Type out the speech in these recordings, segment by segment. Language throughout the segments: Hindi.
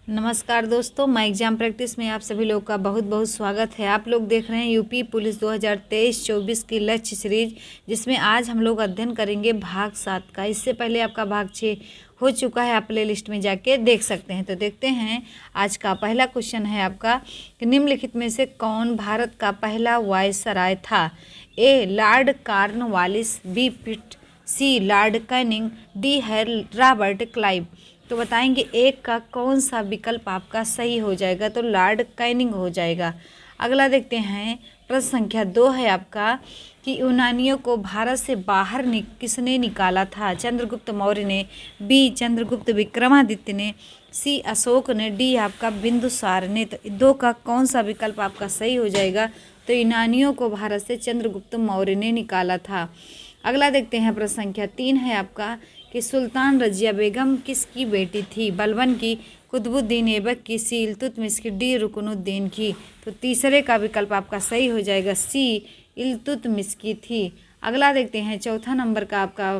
नमस्कार दोस्तों, मैं एग्जाम प्रैक्टिस में आप सभी लोग का बहुत बहुत स्वागत है। आप लोग देख रहे हैं यूपी पुलिस 2023-24 की लक्ष्य सीरीज, जिसमें आज हम लोग अध्ययन करेंगे भाग 7 का। इससे पहले आपका भाग 6 हो चुका है, आप प्ले लिस्ट में जाके देख सकते हैं। तो देखते हैं आज का पहला क्वेश्चन है आपका कि निम्नलिखित में से कौन भारत का पहला वायसराय था? ए लॉर्ड कॉर्नवालिस, बी पिट, सी लॉर्ड कैनिंग, डी है रॉबर्ट क्लाइव। तो बताएंगे एक का कौन सा विकल्प आपका सही हो जाएगा। तो लॉर्ड कैनिंग हो जाएगा। अगला देखते हैं, प्रश्न संख्या 2 है आपका कि यूनानियों को भारत से बाहर किसने निकाला था? चंद्रगुप्त मौर्य ने, बी चंद्रगुप्त विक्रमादित्य ने, सी अशोक ने, डी आपका बिंदुसार ने। तो 2 का कौन सा विकल्प आपका सही हो जाएगा? तो यूनानियों को भारत से चंद्रगुप्त मौर्य ने निकाला था। अगला देखते हैं, प्रश्न संख्या 3 है आपका कि सुल्तान रजिया बेगम किसकी बेटी थी? बलबन की, कुतुबुद्दीन ऐबक की, सी इल्तुतमिश की, डी रुकनुद्दीन की। तो तीसरे का विकल्प आपका सही हो जाएगा, सी इल्तुतमिश की थी। अगला देखते हैं, चौथा नंबर का आपका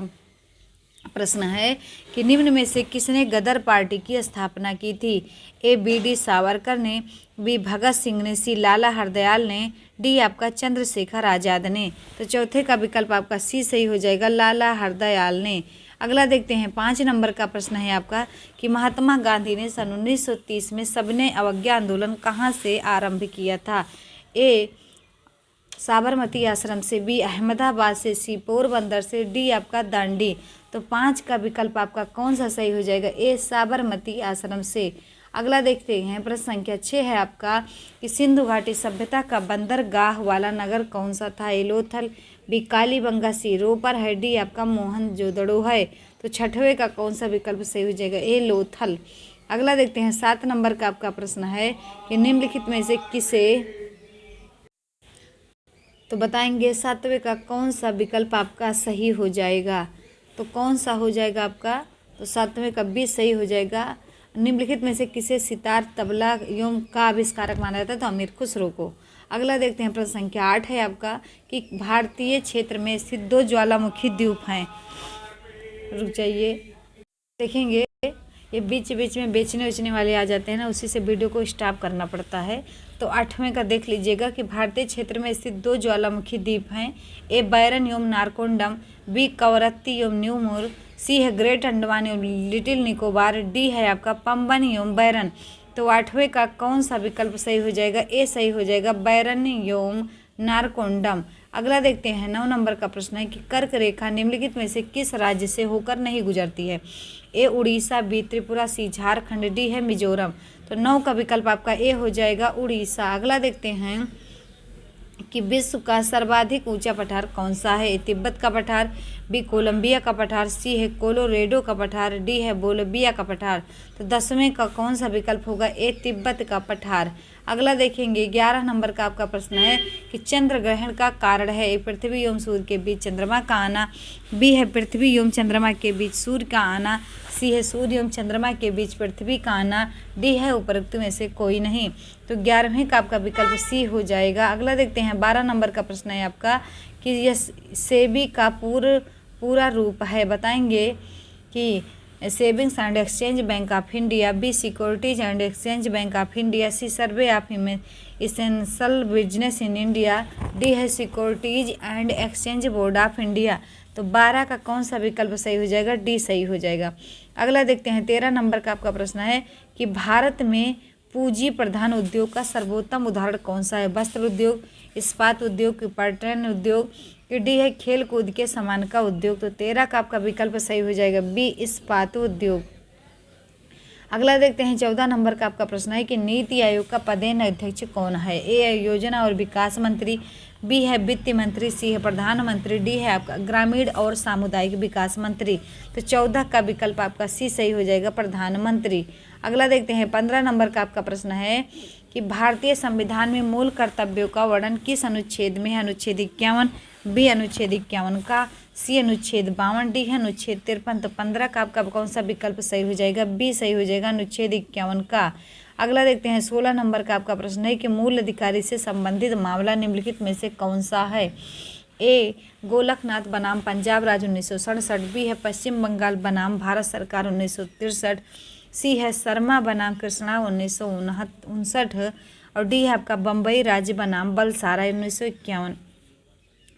प्रश्न है कि निम्न में से किसने गदर पार्टी की स्थापना की थी? ए बी डी सावरकर ने, बी भगत सिंह ने, सी लाला हरदयाल ने, डी आपका चंद्रशेखर आज़ाद ने। तो चौथे का विकल्प आपका सी सही हो जाएगा, लाला हरदयाल ने। अगला देखते हैं, 5 नंबर का प्रश्न है आपका कि महात्मा गांधी ने सन 1930 में सबने अवज्ञा आंदोलन कहाँ से आरंभ किया था? ए साबरमती आश्रम से, बी अहमदाबाद से, सी पोरबंदर से, डी आपका दांडी। तो 5 का विकल्प आपका कौन सा सही हो जाएगा? ए साबरमती आश्रम से। अगला देखते हैं, प्रश्न संख्या 6 है आपका कि सिंधु घाटी सभ्यता का बंदरगाह वाला नगर कौन सा था? ए लोथल, बी कालीबंगा, सी रोपर है, डी आपका मोहनजोदड़ो है। तो छठवें का कौन सा विकल्प सही हो जाएगा? ए लोथल। अगला देखते हैं, 7 नंबर का आपका प्रश्न है कि निम्नलिखित में से किसे, तो बताएंगे 7वें का कौन सा विकल्प आपका सही हो जाएगा? तो कौन सा हो जाएगा आपका? तो 7वें का बी सही हो जाएगा। निम्नलिखित में से किसे सितार, तबला एवं का आविष्कारक माना जाता है? तो अमीर खुसरो को। अगला देखते हैं, प्रश्न संख्या 8 है आपका कि भारतीय क्षेत्र में स्थित 2 ज्वालामुखी द्वीप हैं। रुक जाइए, देखेंगे ये बीच बीच में बेचने उचने वाले आ जाते हैं ना, उसी से वीडियो को स्टॉप करना पड़ता है। तो 8वें का देख लीजिएगा कि भारतीय क्षेत्र में स्थित 2 ज्वालामुखी द्वीप हैं। ए बैरन एवं नारकोंडम, बी कवरत्ती एवं न्यूमोर, सी है ग्रेट अंडमान एवं लिटिल निकोबार, डी है आपका पंबन एवं बैरन। तो 8वें का कौन सा विकल्प सही हो जाएगा? ए सही हो जाएगा, बैरन एवं नारकोंडम। अगला देखते हैं, 9 नंबर का प्रश्न है कि कर्क रेखा निम्नलिखित में से किस राज्य से होकर नहीं गुजरती है? ए उड़ीसा, बी त्रिपुरा, सी झारखंड, डी है मिजोरम। तो 9 का विकल्प आपका ए हो जाएगा, उड़ीसा। अगला देखते हैं कि विश्व का सर्वाधिक ऊंचा पठार कौन सा है? ए तिब्बत का पठार, बी कोलंबिया का पठार, सी है कोलोरेडो का पठार, डी है बोलिविया का पठार। तो 10वें का कौन सा विकल्प होगा? ए तिब्बत का पठार। अगला देखेंगे, 11 नंबर का आपका प्रश्न है कि चंद्र ग्रहण का कारण है? ए पृथ्वी एवं सूर्य के बीच चंद्रमा का आना, बी है पृथ्वी एवं चंद्रमा के बीच सूर्य का आना, सी है सूर्य एवं चंद्रमा के बीच पृथ्वी का आना, डी है उपरोक्त में से कोई नहीं। तो 11वें का आपका विकल्प सी हो जाएगा। अगला देखते हैं, 12 नंबर का प्रश्न है आपका कि यह सेबी का पूरा रूप है। बताएंगे कि savings and exchange bank of India, B securities and exchange bank of India, C survey of essential business in India, D है securities and exchange board of India. तो 12 का कौन सा विकल्प सही हो जाएगा? डी सही हो जाएगा। अगला देखते हैं, 13 नंबर का आपका प्रश्न है कि भारत में पूंजी प्रधान उद्योग का सर्वोत्तम उदाहरण कौन सा है? वस्त्र उद्योग, इस्पात उद्योग, पर्यटन उद्योग, डी है खेल कूद के सामान का उद्योग। तो 13 का आपका विकल्प सही हो जाएगा, बी इस्पात उद्योग। अगला देखते हैं, 14 नंबर का आपका प्रश्न है कि नीति आयोग का पदेन अध्यक्ष कौन है? ए योजना और विकास मंत्री, बी है वित्त मंत्री, सी है प्रधानमंत्री, डी है आपका ग्रामीण और सामुदायिक विकास मंत्री। तो 14 का विकल्प आपका सी सही हो जाएगा, प्रधानमंत्री। अगला देखते हैं, 15 नंबर का आपका प्रश्न है कि भारतीय संविधान में मूल कर्तव्यों का वर्णन किस अनुच्छेद में है? अनुच्छेद 51, बी अनुच्छेद 51 का, सी अनुच्छेद 52, डी है अनुच्छेद 53। तो 15 का आपका कौन सा विकल्प सही हो जाएगा? बी सही हो जाएगा, अनुच्छेद 51 का। अगला देखते हैं, 16 नंबर का आपका प्रश्न है कि मूल अधिकारी से संबंधित मामला निम्नलिखित में से कौन सा है? ए गोलकनाथ बनाम पंजाब राज्य 1967, बी है पश्चिम बंगाल बनाम भारत सरकार 1963, सी है शर्मा बनाम कृष्णा 1959 और डी है आपका बम्बई राज्य बनाम बलसारा 1951।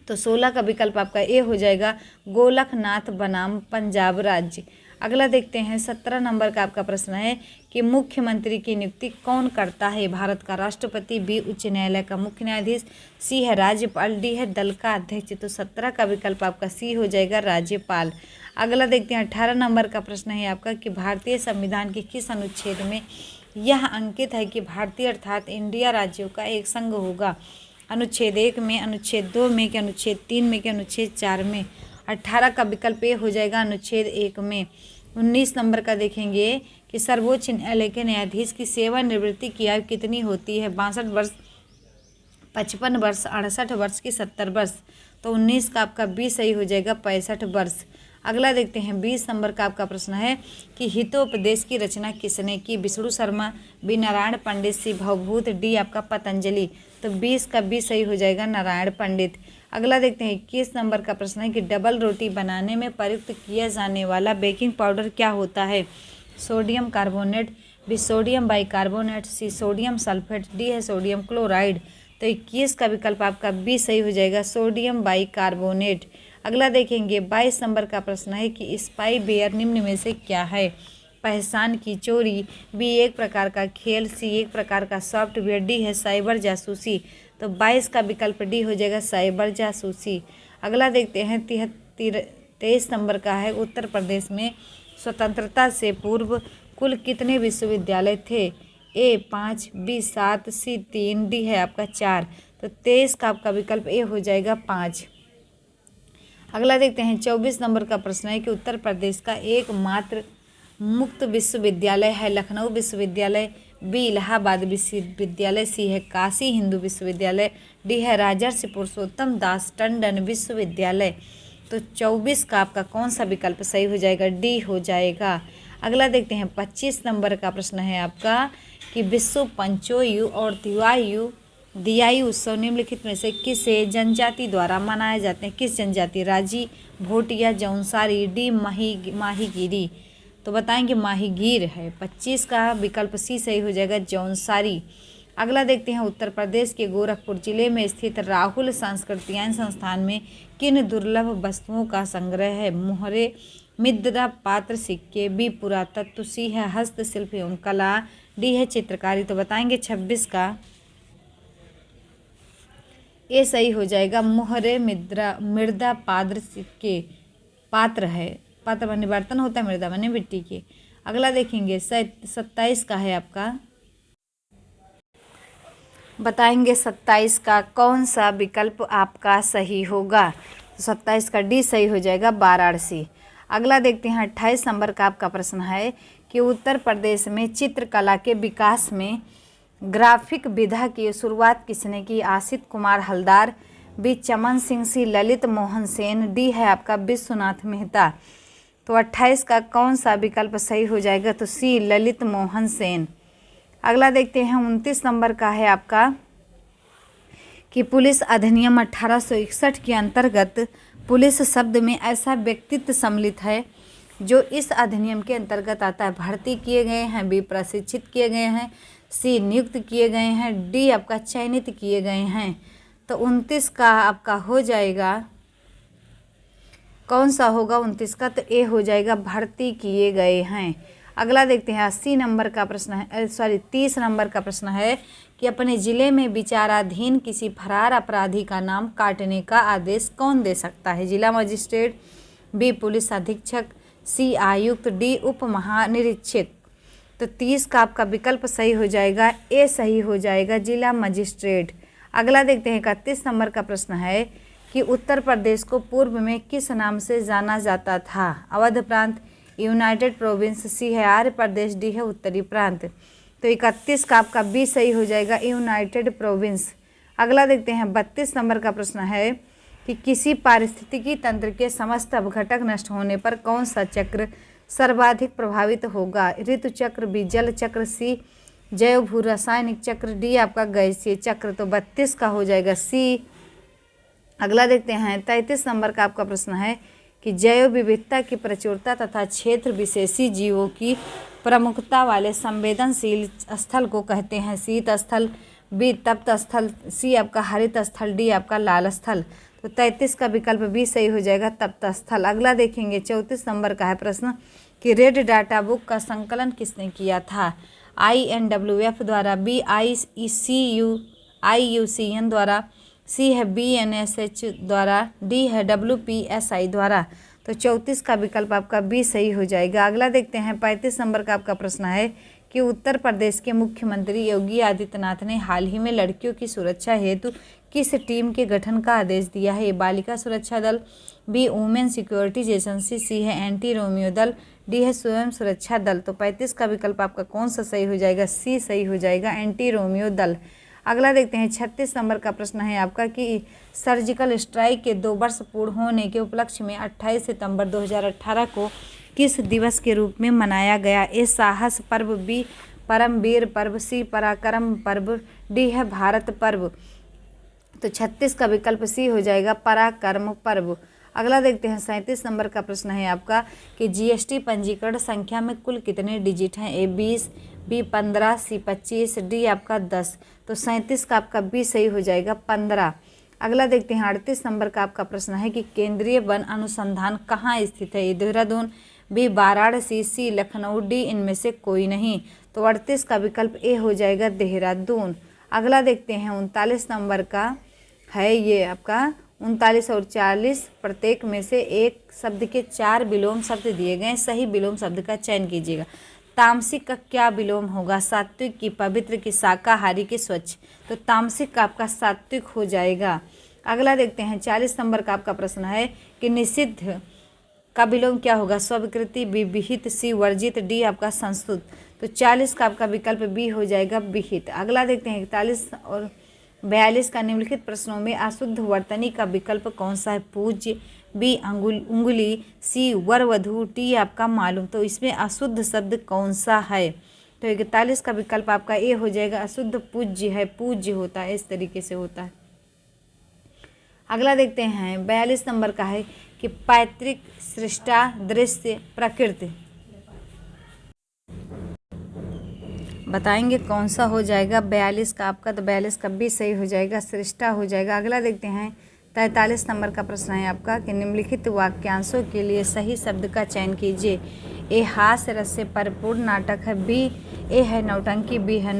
तो 16 का विकल्प आपका ए हो जाएगा गोलकनाथ बनाम पंजाब राज्य। अगला देखते हैं 17 नंबर का आपका प्रश्न है कि मुख्यमंत्री की नियुक्ति कौन करता है? भारत का राष्ट्रपति, बी उच्च न्यायालय का मुख्य न्यायाधीश, सी है राज्यपाल, डी है दल का अध्यक्ष। तो 17 का विकल्प आपका सी हो जाएगा राज्यपाल। अगला देखते हैं 18 नंबर का प्रश्न है आपका कि भारतीय संविधान के किस अनुच्छेद में यह अंकित है कि भारतीय अर्थात इंडिया राज्यों का एक संघ होगा? अनुच्छेद 1 में, अनुच्छेद 2 में, कि अनुच्छेद 3 में, कि अनुच्छेद 4 में? 18 का विकल्प ए हो जाएगा अनुच्छेद 1 में। 19 नंबर का देखेंगे कि सर्वोच्च न्यायालय के न्यायाधीश की सेवानिवृत्ति की आयु कितनी होती है? 62 वर्ष, 55 वर्ष, 68 वर्ष की 70 वर्ष? तो 19 का आपका बी सही हो जाएगा 65 वर्ष। अगला देखते हैं 20 नंबर का आपका प्रश्न है कि हितोपदेश की रचना किसने की? विष्णु शर्मा, बी नारायण पंडित, सी भवभूत, डी आपका पतंजलि। तो 20 का बी सही हो जाएगा नारायण पंडित। अगला देखते हैं 21 नंबर का प्रश्न है कि डबल रोटी बनाने में प्रयुक्त किया जाने वाला बेकिंग पाउडर क्या होता है? Sodium carbonate, B sodium bicarbonate, C sodium sulphate, D है सोडियम क्लोराइड। तो 21 का विकल्प आपका बी सही हो जाएगा सोडियम बाइकार्बोनेट। अगला देखेंगे 22 नंबर का प्रश्न है कि स्पाई वेयर निम्न में से क्या है? पहचान की चोरी, बी एक प्रकार का खेल, सी एक प्रकार का सॉफ्टवेयर, डी है साइबर जासूसी। तो 22 का विकल्प डी हो जाएगा साइबर जासूसी। अगला देखते हैं 23 नंबर का है उत्तर प्रदेश में स्वतंत्रता से पूर्व कुल कितने विश्वविद्यालय थे? ए 5, बी 7, सी 3, डी है आपका 4। तो 23 का आपका विकल्प ए हो जाएगा 5। अगला देखते हैं 24 नंबर का प्रश्न है कि उत्तर प्रदेश का एकमात्र मुक्त विश्वविद्यालय है लखनऊ विश्वविद्यालय, बी इलाहाबाद विश्वविद्यालय, सी है काशी हिंदू विश्वविद्यालय, डी है राजर्षि पुरुषोत्तम दास टंडन विश्वविद्यालय। तो 24 का आपका कौन सा विकल्प सही हो जाएगा? डी हो जाएगा। अगला देखते हैं 25 नंबर का प्रश्न है आपका कि विश्व पंचोयु और दियायु उत्सव निम्नलिखित में से किस जनजाति द्वारा मनाए जाते हैं? किस जनजाति? राजी, भोटिया, जौनसारी, डी माहीगीरी। तो बताएंगे माहीगीर है। 25 का विकल्प सी सही हो जाएगा जौनसारी। अगला देखते हैं उत्तर प्रदेश के गोरखपुर जिले में स्थित राहुल सांस्कृतिक संस्थान में किन दुर्लभ वस्तुओं का संग्रह है? मोहरे, मुद्रा, पात्र, सिक्के, बी पुरातत्व, सी है हस्तशिल्प एवं कला, डी है चित्रकारी। तो बताएंगे 26 का ये सही हो जाएगा मोहरे, मृदा, पात्र, सिक्के। पात्र है, पात्र बने बर्तन होता है, मृदा बने मिट्टी के। अगला देखेंगे 27 का है आपका, बताएंगे 27 का कौन सा विकल्प आपका सही होगा? तो 27 का डी सही हो जाएगा वाराणसी। अगला देखते हैं 28 नंबर का आपका प्रश्न है कि उत्तर प्रदेश में चित्रकला के विकास में ग्राफिक विधा की शुरुआत किसने की? आशित कुमार हलदार, बी चमन सिंह, सी ललित मोहन सेन, डी है आपका विश्वनाथ मेहता। तो 28 का कौन सा विकल्प सही हो जाएगा? तो सी ललित मोहन सेन। अगला देखते हैं 29 नंबर का है आपका कि पुलिस अधिनियम 1861 के अंतर्गत पुलिस शब्द में ऐसा व्यक्तित्व सम्मिलित है जो इस अधिनियम के अंतर्गत आता है? भर्ती किए गए हैं, बी प्रशिक्षित किए गए हैं, सी नियुक्त किए गए हैं, डी आपका चयनित किए गए हैं। तो 29 का आपका हो जाएगा, कौन सा होगा 29 का? तो ए हो जाएगा भर्ती किए गए हैं। अगला देखते हैं 80 नंबर का प्रश्न है, 30 नंबर का प्रश्न है कि अपने ज़िले में विचाराधीन किसी फरार अपराधी का नाम काटने का आदेश कौन दे सकता है? जिला मजिस्ट्रेट, बी पुलिस अधीक्षक, सी आयुक्त, डी उप महानिरीक्षक। तो 30 का आपका विकल्प सही हो जाएगा, ए सही हो जाएगा जिला मजिस्ट्रेट। अगला देखते हैं 31 नंबर का प्रश्न है कि उत्तर प्रदेश को पूर्व में किस नाम से जाना जाता था? अवध प्रांत, यूनाइटेड प्रोविंस, सी है आर्य प्रदेश, डी है उत्तरी प्रांत। तो 31 का आपका बी सही हो जाएगा यूनाइटेड प्रोविंस। अगला देखते हैं 32 नंबर का प्रश्न है कि किसी पारिस्थितिकी तंत्र के समस्त अपघटक नष्ट होने पर कौन सा चक्र सर्वाधिक प्रभावित होगा? ऋतु चक्र, बी जल चक्र, सी जैव भू रासायनिक चक्र, डी आपका गैसीय चक्र। तो 32 का हो जाएगा सी। अगला देखते हैं 33 नंबर का आपका प्रश्न है कि जैव विविधता की प्रचुरता तथा क्षेत्र विशेषी जीवों की प्रमुखता वाले संवेदनशील स्थल को कहते हैं? शीत स्थल, बी तप्त स्थल, सी आपका हरित स्थल, डी आपका लाल स्थल। तो 33 का विकल्प बी सही हो जाएगा, तप्त स्थल। अगला देखेंगे 34 नंबर का है प्रश्न कि रेड डाटा बुक का संकलन किसने किया था? INWF द्वारा, बी IUCN द्वारा, सी है BNSH द्वारा, डी है WPSI द्वारा। तो 34 का विकल्प आपका बी सही हो जाएगा। अगला देखते हैं 35 नंबर का आपका प्रश्न है कि उत्तर प्रदेश के मुख्यमंत्री योगी आदित्यनाथ ने हाल ही में लड़कियों की सुरक्षा हेतु किस टीम के गठन का आदेश दिया है? बालिका सुरक्षा दल, बी वुमेन सिक्योरिटीज एजेंसी, सी है एंटी रोमियो दल, डी है स्वयं सुरक्षा दल। तो 35 का विकल्प आपका कौन सा सही हो जाएगा? सी सही हो जाएगा, एंटी रोमियो दल। अगला देखते हैं 36 नंबर का प्रश्न है आपका कि सर्जिकल स्ट्राइक के 2 वर्ष पूर्ण होने के उपलक्ष्य में 28 सितंबर 2018 को किस दिवस के रूप में मनाया गया? ए साहस पर्व, बी परमवीर पर्व, सी पराक्रम पर्व, डी है भारत पर्व। तो 36 का विकल्प सी हो जाएगा, पराक्रम पर्व। अगला देखते हैं 37 नंबर का प्रश्न है आपका कि GST पंजीकरण संख्या में कुल कितने डिजिट हैं? ए 20, बी 15, सी 25, डी आपका 10। तो 37 का आपका बी सही हो जाएगा, 15। अगला देखते हैं 38 नंबर का आपका प्रश्न है कि केंद्रीय वन अनुसंधान कहाँ स्थित है? ए देहरादून, बी वाराणसी, सी लखनऊ, डी इनमें से कोई नहीं। तो 38 का विकल्प ए हो जाएगा, देहरादून। अगला देखते हैं 39 नंबर का है ये आपका 39 और 40 प्रत्येक में से एक शब्द के 4 विलोम शब्द दिए गए, सही विलोम शब्द का चयन कीजिएगा। तामसिक का क्या विलोम होगा? सात्विक की, पवित्र की, शाकाहारी की, स्वच्छ। तो तामसिक का आपका सात्विक हो जाएगा। अगला देखते हैं 40 नंबर का आपका प्रश्न है कि निषिद्ध का विलोम क्या होगा? स्वीकृति, बी विहित, सी वर्जित, डी आपका संस्तुत। तो 40 का आपका विकल्प बी हो जाएगा, विहित। अगला देखते हैं 41 और 42 का निम्नलिखित प्रश्नों में अशुद्ध वर्तनी का विकल्प कौन सा है? पूज्य, बी अंगुली, सी वर वधू, डी आपका मालूम। तो इसमें अशुद्ध शब्द कौन सा है? तो 41 का विकल्प आपका ए हो जाएगा, अशुद्ध पूज्य है, पूज्य होता है, इस तरीके से होता है। अगला देखते हैं 42 नंबर का है कि पैतृक, सृष्टा, दृश्य, प्रकृति बताएंगे कौन सा हो जाएगा 42 का आपका? तो 42 का भी सही हो जाएगा, सृष्टा हो जाएगा। अगला देखते हैं 43 नंबर का प्रश्न है आपका कि निम्नलिखित वाक्यांशों के लिए सही शब्द का चयन कीजिए। ए हास्य रस से परिपूर्ण नाटक है, बी ए है नौटंकी, बी है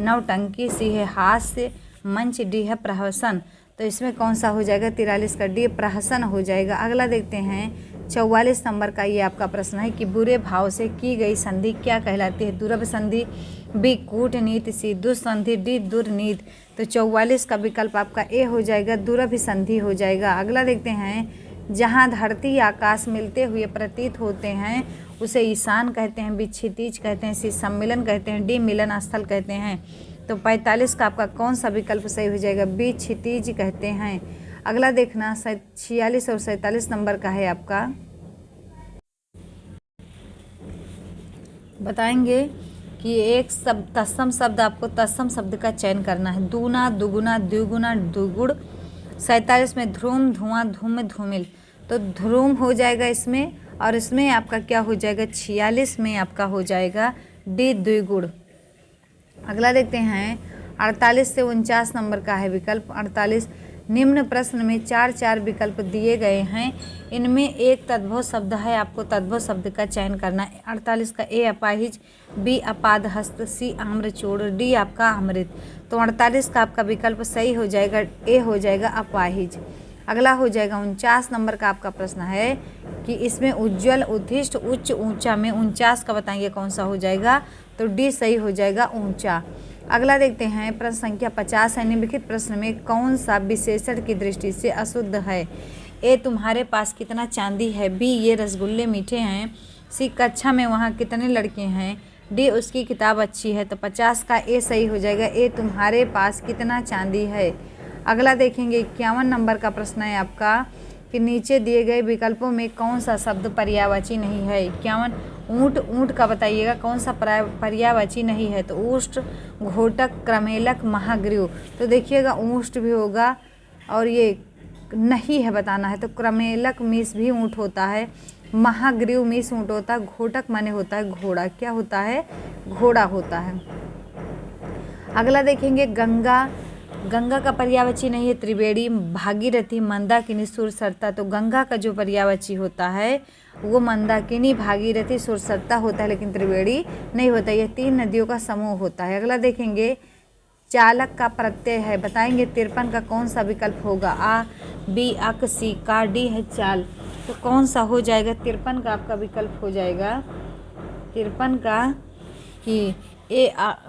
नौटंकी, सी है हास्य मंच, डी है प्रहसन। तो इसमें कौन सा हो जाएगा? 43 का डी प्रहसन हो जाएगा। अगला देखते हैं 44 नंबर का ये आपका प्रश्न है कि बुरे भाव से की गई संधि क्या कहलाती है? दुर्भ संधि, बी कूटनीति, सी दुस्संधि, डी दुर्नीति। तो 44 का विकल्प आपका ए हो जाएगा, दुर्भ संधि हो जाएगा। अगला देखते हैं जहाँ धरती आकाश मिलते हुए प्रतीत होते हैं उसे ईशान कहते हैं, बी क्षितिज कहते हैं, सी सम्मिलन कहते हैं, डी मिलन स्थल कहते हैं। तो 45 का आपका कौन सा विकल्प सही हो जाएगा? बी क्षितिज कहते हैं। अगला देखना 46 और 47 नंबर का है आपका, बताएंगे कि एक शब्द तत्सम शब्द, आपको तत्सम शब्द का चयन करना है। दूना, दुगुना, द्विगुना, दुगुण। 47 में ध्रुम, धुआं, धूम, धूमिल। तो ध्रुम हो जाएगा इसमें, और इसमें आपका क्या हो जाएगा? 46 में आपका हो जाएगा डी द्विगुण। अगला देखते हैं 48 से 49 नंबर का है विकल्प 48। निम्न प्रश्न में 4 विकल्प दिए गए हैं, इनमें एक तद्भव शब्द है, आपको तद्भव शब्द का चयन करना है। 48 का ए अपाहिज, बी अपादहस्त, सी आम्रचूड़, डी आपका अमृत। तो 48 का आपका विकल्प सही हो जाएगा, ए हो जाएगा अपाहिज। अगला हो जाएगा 49 नंबर का आपका प्रश्न है कि इसमें उज्ज्वल, उद्दिष्ट, उच्च, ऊंचा में 49 का बताएंगे कौन सा हो जाएगा? तो डी सही हो जाएगा, ऊंचा। अगला देखते हैं प्रश्न संख्या 50 है। निम्नलिखित प्रश्न में कौन सा विशेषण की दृष्टि से अशुद्ध है? ए तुम्हारे पास कितना चांदी है, बी ये रसगुल्ले मीठे हैं, सी कक्षा में वहाँ कितने लड़के हैं, डी उसकी किताब अच्छी है। तो 50 का ए सही हो जाएगा, ए तुम्हारे पास कितना चांदी है। अगला देखेंगे 51 नंबर का प्रश्न है आपका कि नीचे दिए गए विकल्पों में कौन सा शब्द पर्यायवाची नहीं है? 51 ऊँट, ऊँट का बताइएगा कौन सा पर्यायवाची नहीं है? तो ऊष्ट, घोटक, क्रमेलक, महाग्रीव। तो देखिएगा ऊष्ट भी होगा और ये नहीं है बताना है, तो क्रमेलक मीस भी ऊँट होता है। महाग्रीव मीस ऊँट होता है, घोटक माने होता है घोड़ा, क्या होता है, घोड़ा होता है। अगला देखेंगे गंगा, गंगा का पर्यायवाची नहीं है त्रिवेणी, भागीरथी, मंदाकिनी, सुरसरता। तो गंगा का जो पर्यायवाची होता है वो मंदाकिनी, भागीरथी, सुरसरता होता है, लेकिन त्रिवेणी नहीं होता। ये 3 नदियों का समूह होता है। अगला देखेंगे चालक का प्रत्यय है, बताएंगे 53 का कौन सा विकल्प होगा, आ, बी, अक, सी, का, डी है चाल। तो कौन सा हो जाएगा 53 का आपका विकल्प हो जाएगा 53 का कि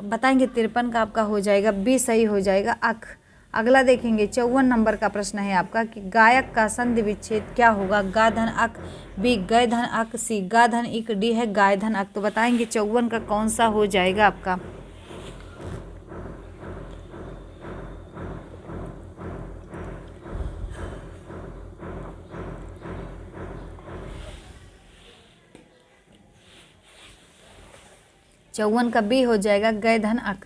बताएंगे 53 का आपका हो जाएगा बी सही हो जाएगा अक। अगला देखेंगे 54 नंबर का प्रश्न है आपका कि गायक का संधि विच्छेद क्या होगा, गा धन अक, बी गय धन अक, सी गा धन इक, डी है गाय धन अक। तो बताएंगे 54 का कौन सा हो जाएगा आपका। चौवन का बी हो जाएगा गय धन अक।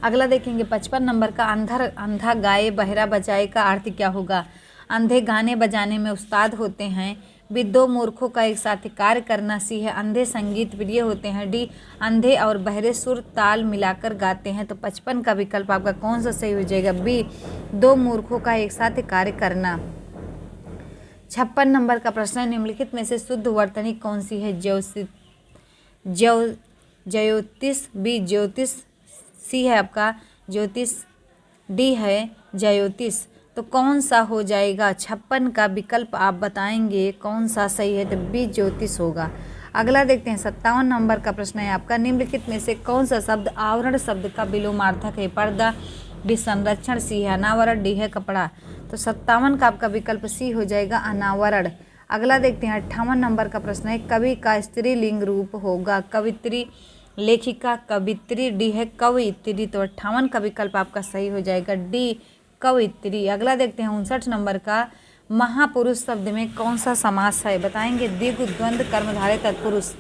अगला देखेंगे 55 नंबर का अंधा गाए बहरा बजाए का अर्थ क्या होगा। अंधे गाने बजाने में उस्ताद होते हैं, बी दो मूर्खों का एक साथ कार्य करना, सी है अंधे संगीत प्रिय होते हैं, डी अंधे और बहरे सुर ताल मिलाकर गाते हैं। तो 55 का विकल्प आपका कौन सा सही हो जाएगा, बी दो मूर्खों का एक साथ कार्य करना। 56 नंबर का प्रश्न है निम्नलिखित में से शुद्ध वर्तनी कौन सी है, ज्योतिष, बी ज्योतिष, सी है आपका ज्योतिष, डी है ज्योतिष। तो कौन सा हो जाएगा 56 का विकल्प आप बताएंगे कौन सा सही है, तो बी ज्योतिष होगा। अगला देखते हैं 57 नंबर का प्रश्न है आपका निम्नलिखित में से कौन सा शब्द आवरण शब्द का विलोमार्थक है, पर्दा, बी संरक्षण, सी है अनावरण, डी है कपड़ा। तो 57 का आपका विकल्प सी हो जाएगा अनावरण। अगला देखते हैं 58 नंबर का प्रश्न है कवि का स्त्रीलिंग रूप होगा, कवित्री, लेखिका, कवित्री, डी है कवित्री। तो 58 का विकल्प आपका सही हो जाएगा डी कवित्री। अगला देखते हैं 59 नंबर का महापुरुष शब्द में कौन सा समास है, बताएंगे द्विगु, द्वंद्व, कर्मधारय, तत्पुरुष।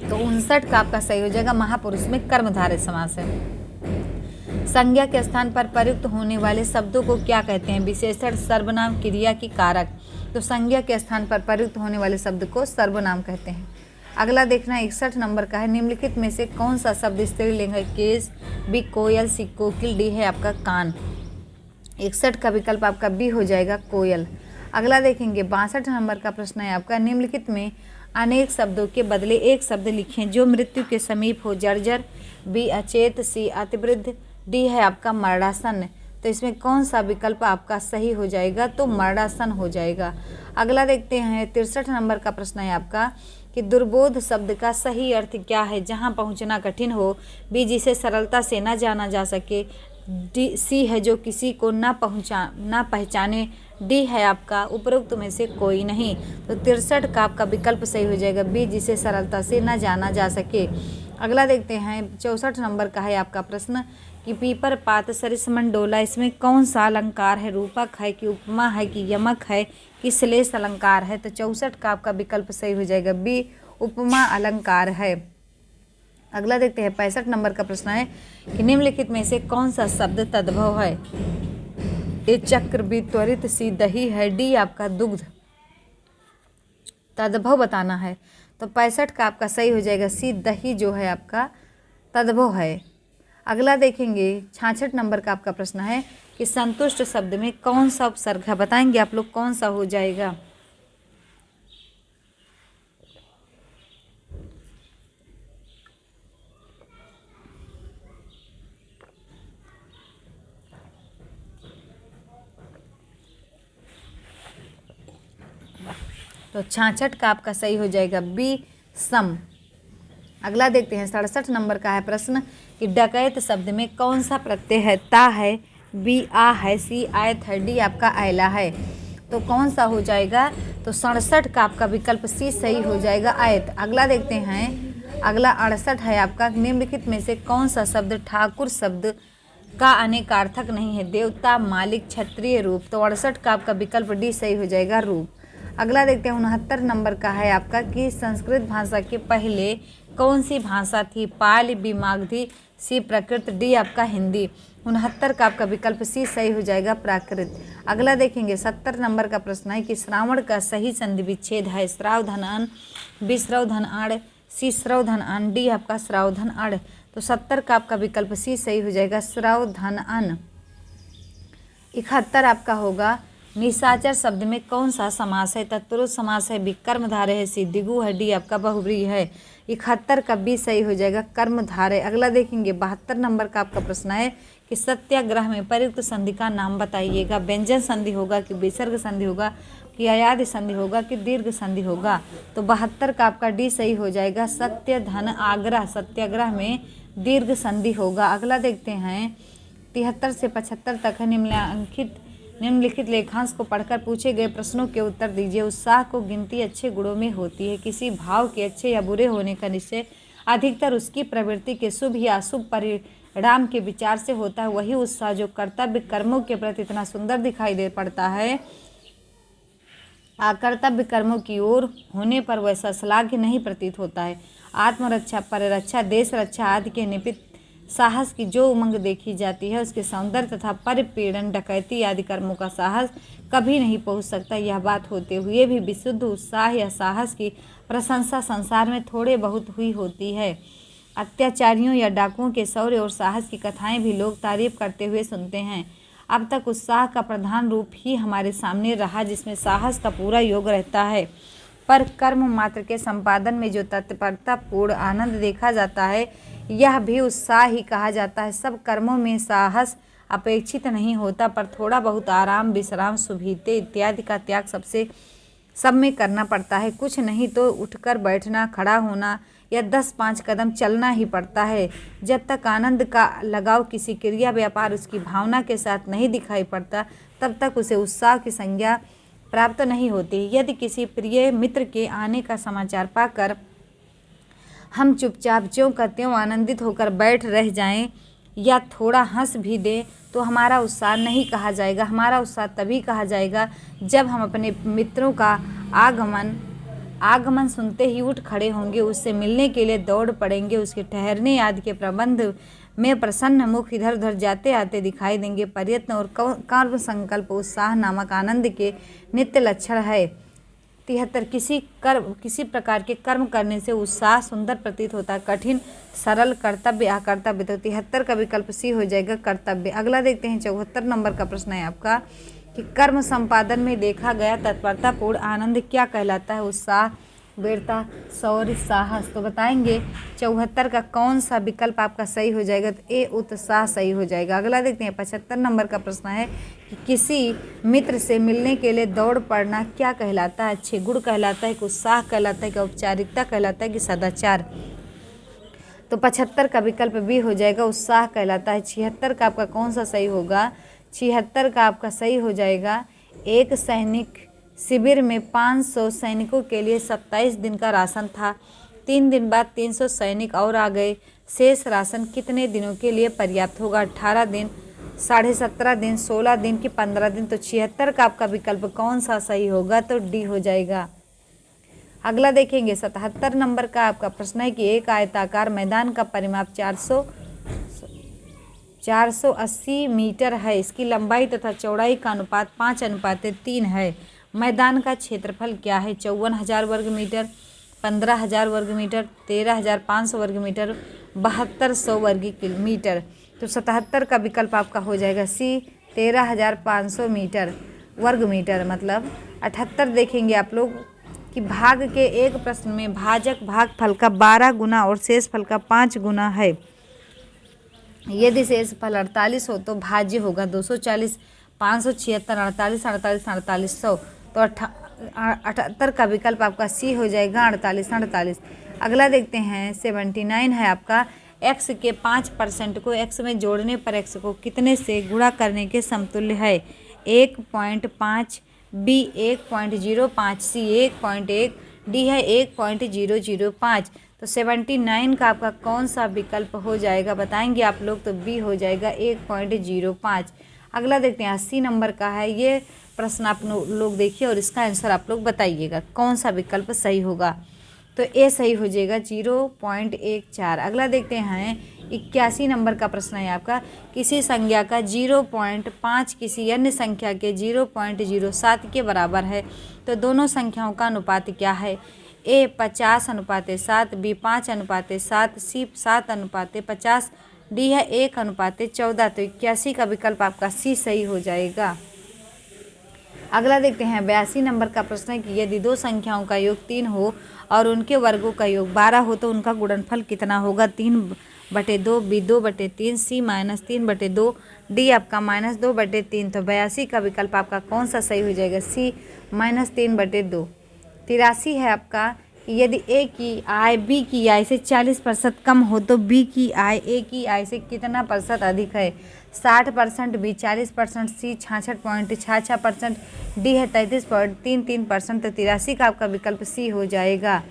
तो 59 का आपका सही हो जाएगा महापुरुष में कर्मधारय समास है। संज्ञा के स्थान पर प्रयुक्त होने वाले शब्दों को क्या कहते हैं, विशेषण, सर्वनाम, क्रिया की कारक। तो संज्ञा के स्थान पर प्रयुक्त होने वाले शब्द को सर्वनाम कहते हैं। अगला देखना 61 नंबर का है निम्नलिखित में से कौन सा शब्द स्त्रीलिंग है, केस, बी कोयल, सी कोकिल, डी है आपका कान। 61 का विकल्प आपका बी हो जाएगा कोयल। अगला देखेंगे 62 नंबर का प्रश्न है आपका निम्नलिखित में अनेक शब्दों के बदले एक शब्द लिखें जो मृत्यु के समीप हो, जर्जर, बी अचेत, सी अतिवृद्ध, डी है आपका मरणासन। तो इसमें कौन सा विकल्प आपका सही हो जाएगा, तो मरणासन हो जाएगा। अगला देखते हैं 63 नंबर का प्रश्न है आपका कि दुर्बोध शब्द का सही अर्थ क्या है, जहां पहुंचना कठिन हो, बी जिसे सरलता से ना जाना जा सके, डी सी है जो किसी को ना पहचाने, डी है आपका उपरोक्त में से कोई नहीं। तो 63 का आपका विकल्प सही हो जाएगा बी जिसे सरलता से ना जाना जा सके। अगला देखते हैं 64 नंबर का है आपका प्रश्न कि पीपर, पात, सरिस, मंडोला, इसमें कौन सा अलंकार है, रूपक है कि उपमा है कि यमक है कि श्लेष अलंकार है। तो 64 का आपका विकल्प सही हो जाएगा बी उपमा अलंकार है। अगला देखते हैं 65 नंबर का प्रश्न है कि निम्नलिखित में से कौन सा शब्द तद्भव है, ए चक्र, बी त्वरित, सी दही है, डी आपका दुग्ध। तद्भव बताना है तो 65 का आपका सही हो जाएगा सी दही जो है आपका तद्भव है। अगला देखेंगे 66 नंबर का आपका प्रश्न है कि संतुष्ट शब्द में कौन सा उपसर्ग है, बताएंगे आप लोग कौन सा हो जाएगा। तो 66 का आपका सही हो जाएगा बी सम। अगला देखते हैं 67 नंबर का है प्रश्न कि डकैत शब्द में कौन सा प्रत्यय है, ता है, बी आ है, सी आयत है, डी आपका आयला है। तो कौन सा हो जाएगा, तो 67 का आपका विकल्प सी सही हो जाएगा आयत। अगला देखते हैं अगला 68 है आपका निम्नलिखित में से कौन सा शब्द ठाकुर शब्द का अनेकार्थक नहीं है, देवता, मालिक, क्षत्रिय, रूप। तो 68 का आपका विकल्प डी सही हो जाएगा रूप। अगला देखते हैं 69 नंबर का है आपका कि संस्कृत भाषा के पहले कौन सी भाषा थी? पाली, बी मागधी, सी प्राकृत, डी आपका हिंदी। 69 का आपका विकल्प सी सही हो जाएगा, प्राकृत। अगला देखेंगे 70 नंबर का प्रश्न है कि श्रावण का सही संधि विच्छेद है। श्रावधन अन, बी श्रवधन आड़, सी श्रवधन अन, डी आपका श्रावधन अड़। तो 70 का आपका विकल्प सी सही हो जाएगा, श्रावधन अन। 71 आपका होगा निशाचर शब्द में कौन सा समास है? तत्पुरुष समास है, बी कर्मधारय है, सी द्विगु है, डी आपका बहुव्रीहि है। 71 का बी सही हो जाएगा, कर्मधारय। अगला देखेंगे 72 नंबर का आपका प्रश्न है कि सत्याग्रह में प्रयुक्त संधि का नाम बताइएगा। व्यंजन संधि होगा कि विसर्ग संधि होगा कि अयादि संधि होगा कि दीर्घ संधि होगा? तो 72 का आपका डी सही हो जाएगा, सत्य धन आग्रह। सत्याग्रह में दीर्घ संधि होगा। अगला देखते हैं 73 से 75 तक है। निम्नलिखित लेखांश को पढ़कर पूछे गए प्रश्नों के उत्तर दीजिए। उत्साह को गिनती अच्छे गुणों में होती है। किसी भाव के अच्छे या बुरे होने का निश्चय अधिकतर उसकी प्रवृत्ति के शुभ या अशुभ परिणाम के विचार से होता है। वही उत्साह जो कर्तव्य कर्मों के प्रति इतना सुंदर दिखाई दे पड़ता है, कर्तव्य कर्मों की ओर होने पर वैसा श्लाघ्य नहीं प्रतीत होता है। आत्मरक्षा, पररक्षा, देश रक्षा आदि के निमित्त साहस की जो उमंग देखी जाती है, उसके सौंदर्य तथा परिपीड़न, डकैती आदि कर्मों का साहस कभी नहीं पहुंच सकता। यह बात होते हुए भी विशुद्ध उत्साह या साहस की प्रशंसा संसार में थोड़े बहुत हुई होती है। अत्याचारियों या डाकुओं के शौर्य और साहस की कथाएं भी लोग तारीफ करते हुए सुनते हैं। अब तक उत्साह का प्रधान रूप ही हमारे सामने रहा, जिसमें साहस का पूरा योग रहता है। पर कर्म मात्र के संपादन में जो तत्परतापूर्ण आनंद देखा जाता है, यह भी उत्साह ही कहा जाता है। सब कर्मों में साहस अपेक्षित नहीं होता, पर थोड़ा बहुत आराम, विश्राम, सुविधे इत्यादि का त्याग सब में करना पड़ता है। कुछ नहीं तो उठकर बैठना, खड़ा होना या 10-5 कदम चलना ही पड़ता है। जब तक आनंद का लगाव किसी क्रिया व्यापार उसकी भावना के साथ नहीं दिखाई पड़ता, तब तक उसे उत्साह की संज्ञा प्राप्त नहीं होती। यदि किसी प्रिय मित्र के आने का समाचार पाकर हम चुपचाप ज्यों का त्यों आनंदित होकर बैठ रह जाएं या थोड़ा हंस भी दें, तो हमारा उत्साह नहीं कहा जाएगा। हमारा उत्साह तभी कहा जाएगा जब हम अपने मित्रों का आगमन सुनते ही उठ खड़े होंगे, उससे मिलने के लिए दौड़ पड़ेंगे, उसके ठहरने आदि के प्रबंध में प्रसन्न मुख इधर उधर जाते आते दिखाई देंगे। प्रयत्न और कर्म संकल्प उत्साह नामक आनंद के नित्य लक्षण है। 73 किसी प्रकार के कर्म करने से उत्साह सुंदर प्रतीत होता है। कठिन, सरल, कर्तव्य, अकर्तव्य। तो 73 का विकल्प सी हो जाएगा, कर्तव्य। अगला देखते हैं 74 नंबर का प्रश्न है आपका कि कर्म संपादन में देखा गया तत्परतापूर्ण आनंद क्या कहलाता है? उत्साह, वीरता, शौर्य, साहस। तो बताएंगे 74 का कौन सा विकल्प आपका सही हो जाएगा? तो ए उत्साह सही हो जाएगा। अगला देखते हैं 75 नंबर का प्रश्न है कि किसी मित्र से मिलने के लिए दौड़ पड़ना क्या कहलाता है? अच्छे गुण कहलाता है कि उत्साह कहलाता है कि औपचारिकता कहलाता है कि सदाचार? तो 75 का विकल्प बी हो जाएगा, उत्साह कहलाता है। 76 का आपका कौन सा सही होगा? 76 का आपका सही हो जाएगा, एक सैनिक शिविर में 500 सैनिकों के लिए 27 दिन का राशन था। 3 दिन बाद 300 सैनिक और आ गए। शेष राशन कितने दिनों के लिए पर्याप्त होगा? 18 दिन, 17.5 दिन, 16 दिन कि 15 दिन? तो 76 का आपका विकल्प कौन सा सही होगा? तो डी हो जाएगा। अगला देखेंगे 77 नंबर का आपका प्रश्न है कि एक आयताकार मैदान का परिमाप 480 मीटर है। इसकी लंबाई तथा चौड़ाई का अनुपात 5:3 है। मैदान का क्षेत्रफल क्या है? 54,000 वर्ग मीटर, 15,000 वर्ग मीटर, 13,500 वर्ग मीटर, 7200 वर्ग मीटर। तो 77 का विकल्प आपका हो जाएगा सी, 13,500 वर्ग मीटर। मतलब 78 देखेंगे आप लोग कि भाग के एक प्रश्न में भाजक भागफल का 12 गुना और शेषफल का 5 गुना है। यदि शेषफल 48 हो तो भाज्य होगा 240, 576, 48, 48, 4800। तो 78 का विकल्प आपका सी हो जाएगा, 48। अगला देखते हैं 79 है आपका, x के 5% को x में जोड़ने पर x को कितने से गुणा करने के समतुल्य है? 1.5, बी 1.05, सी 1.1, डी है 1.005। तो 79 का आपका कौन सा विकल्प हो जाएगा बताएंगे आप लोग? तो बी हो जाएगा 1.05। अगला देखते हैं 80 नंबर का है ये प्रश्न, आप लोग देखिए और इसका आंसर आप लोग बताइएगा कौन सा विकल्प सही होगा। तो ए सही हो जाएगा 0.14। अगला देखते हैं 81 नंबर का प्रश्न है आपका, किसी संख्या का 0.5 किसी अन्य संख्या के 0.07 के बराबर है तो दोनों संख्याओं का अनुपात क्या है? ए 50:7, बी 5:7, सी 7:50, डी है 1:14। तो 81 का विकल्प आपका सी सही हो जाएगा। अगला देखते हैं 82 नंबर का प्रश्न है कि यदि दो संख्याओं का योग 3 हो और उनके वर्गों का योग 12 हो तो उनका गुणनफल कितना होगा? 3/2, बी 2/3, सी -3/2, डी आपका -2/3। तो 82 का विकल्प आपका कौन सा सही हो जाएगा? सी -3/2। 83 है आपका कि यदि ए की आय बी की आय से 40% कम हो तो बी की आय ए की आय से कितना प्रतिशत अधिक है? 60%, बी 40%, सी 66.66%, डी है 33.33%। तो 83 का आपका विकल्प सी हो जाएगा।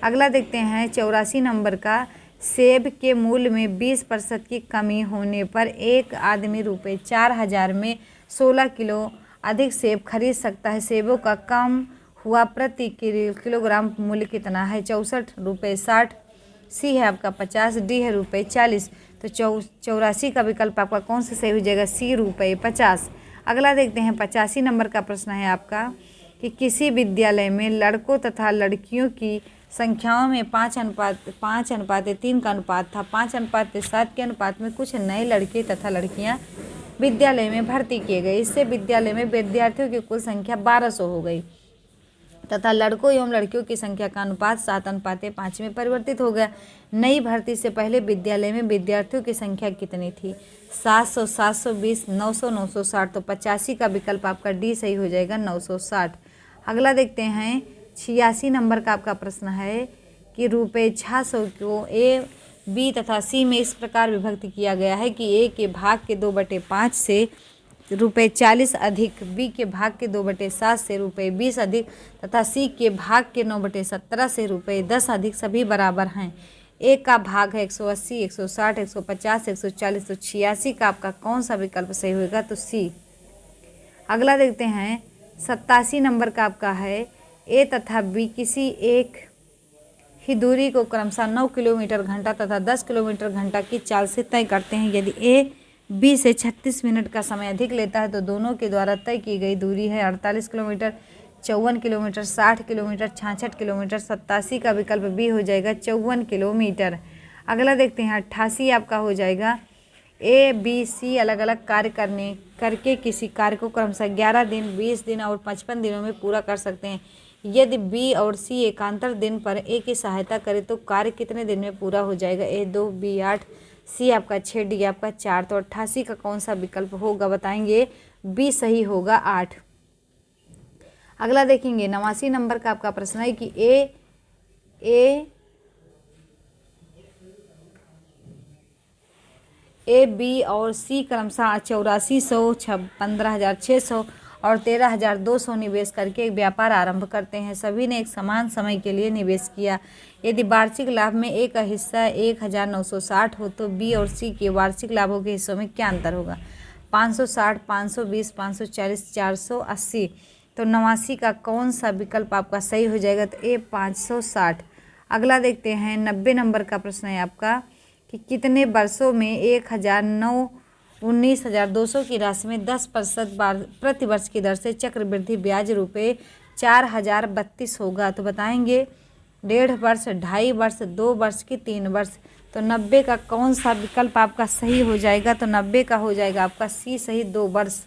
अगला देखते हैं 84 नंबर का, सेब के मूल्य में 20% की कमी होने पर एक आदमी ₹4000 में 16 किलो अधिक सेब खरीद सकता है। सेबों का कम हुआ प्रति किलोग्राम मूल्य कितना है? ₹64.60, सी है आपका 50, डी है ₹40। तो 84 का विकल्प आपका कौन सा सही हो जाएगा? सी ₹50। अगला देखते हैं 85 नंबर का प्रश्न है आपका कि किसी विद्यालय में लड़कों तथा लड़कियों की संख्याओं में 5:3 का अनुपात था। 5:7 के अनुपात में कुछ नए लड़के तथा लड़कियां विद्यालय में भर्ती किए गए। इससे विद्यालय में विद्यार्थियों की कुल संख्या 1200 हो गई तथा लड़कों एवं लड़कियों की संख्या का अनुपात 7:5 में परिवर्तित हो गया। नई भर्ती से पहले विद्यालय में विद्यार्थियों की संख्या कितनी थी? 700, 720, 900, 960। तो 85 का विकल्प आपका डी सही हो जाएगा 960। अगला देखते हैं 86 नंबर का आपका प्रश्न है कि ₹600 को ए, बी तथा सी में इस प्रकार विभक्त किया गया है कि ए के भाग के 2/5 से ₹40 अधिक, बी के भाग के 2/7 से ₹20 अधिक तथा सी के भाग के 9/17 से ₹10 अधिक सभी बराबर हैं। ए का भाग है 180, 160, 150, 140। तो 86 का आपका कौन सा विकल्प सही होगा? तो सी। अगला देखते हैं 87 नंबर का आपका है, ए तथा बी किसी एक ही दूरी को क्रमशः 9 किलोमीटर घंटा तथा 10 किलोमीटर घंटा की चाल से तय करते हैं। यदि ए बी से 36 मिनट का समय अधिक लेता है तो दोनों के द्वारा तय की गई दूरी है 48 किलोमीटर, 54 किलोमीटर, 60 किलोमीटर, 66 किलोमीटर। 87 का विकल्प बी हो जाएगा 54 किलोमीटर। अगला देखते हैं 88 आपका हो जाएगा, ए बी सी अलग अलग कार्य करके किसी कार्य को क्रमशः 11 दिन, 20 दिन और 55 दिनों में पूरा कर सकते हैं। यदि बी और सी एकांतर दिन पर ए की सहायता करे तो कार्य कितने दिन में पूरा हो जाएगा? ए 2, बी 8, सी आपका 6, डी आपका 4। तो 88 का कौन सा विकल्प होगा बताएंगे? बी सही होगा 8। अगला देखेंगे 89 नंबर का आपका प्रश्न है कि ए बी और सी क्रमशः 8400, 15,600 और 13,200 निवेश करके एक व्यापार आरंभ करते हैं। सभी ने एक समान समय के लिए निवेश किया। यदि वार्षिक लाभ में ए का हिस्सा 1960 हो तो बी और सी के वार्षिक लाभों के हिस्सों में क्या अंतर होगा? 560, 520, 540, 480। तो 89 का कौन सा विकल्प आपका सही हो जाएगा? तो ए 560। अगला देखते हैं 90 नंबर का प्रश्न है आपका कि कितने वर्षों में 19,200 की राशि में 10% प्रति वर्ष की दर से चक्रवृद्धि ब्याज ₹4032 होगा? तो बताएंगे 1.5 वर्ष, 2.5 वर्ष, 2 वर्ष की 3 वर्ष। तो 90 का कौन सा विकल्प आपका सही हो जाएगा? तो 90 का हो जाएगा आपका सी सही 2 वर्ष।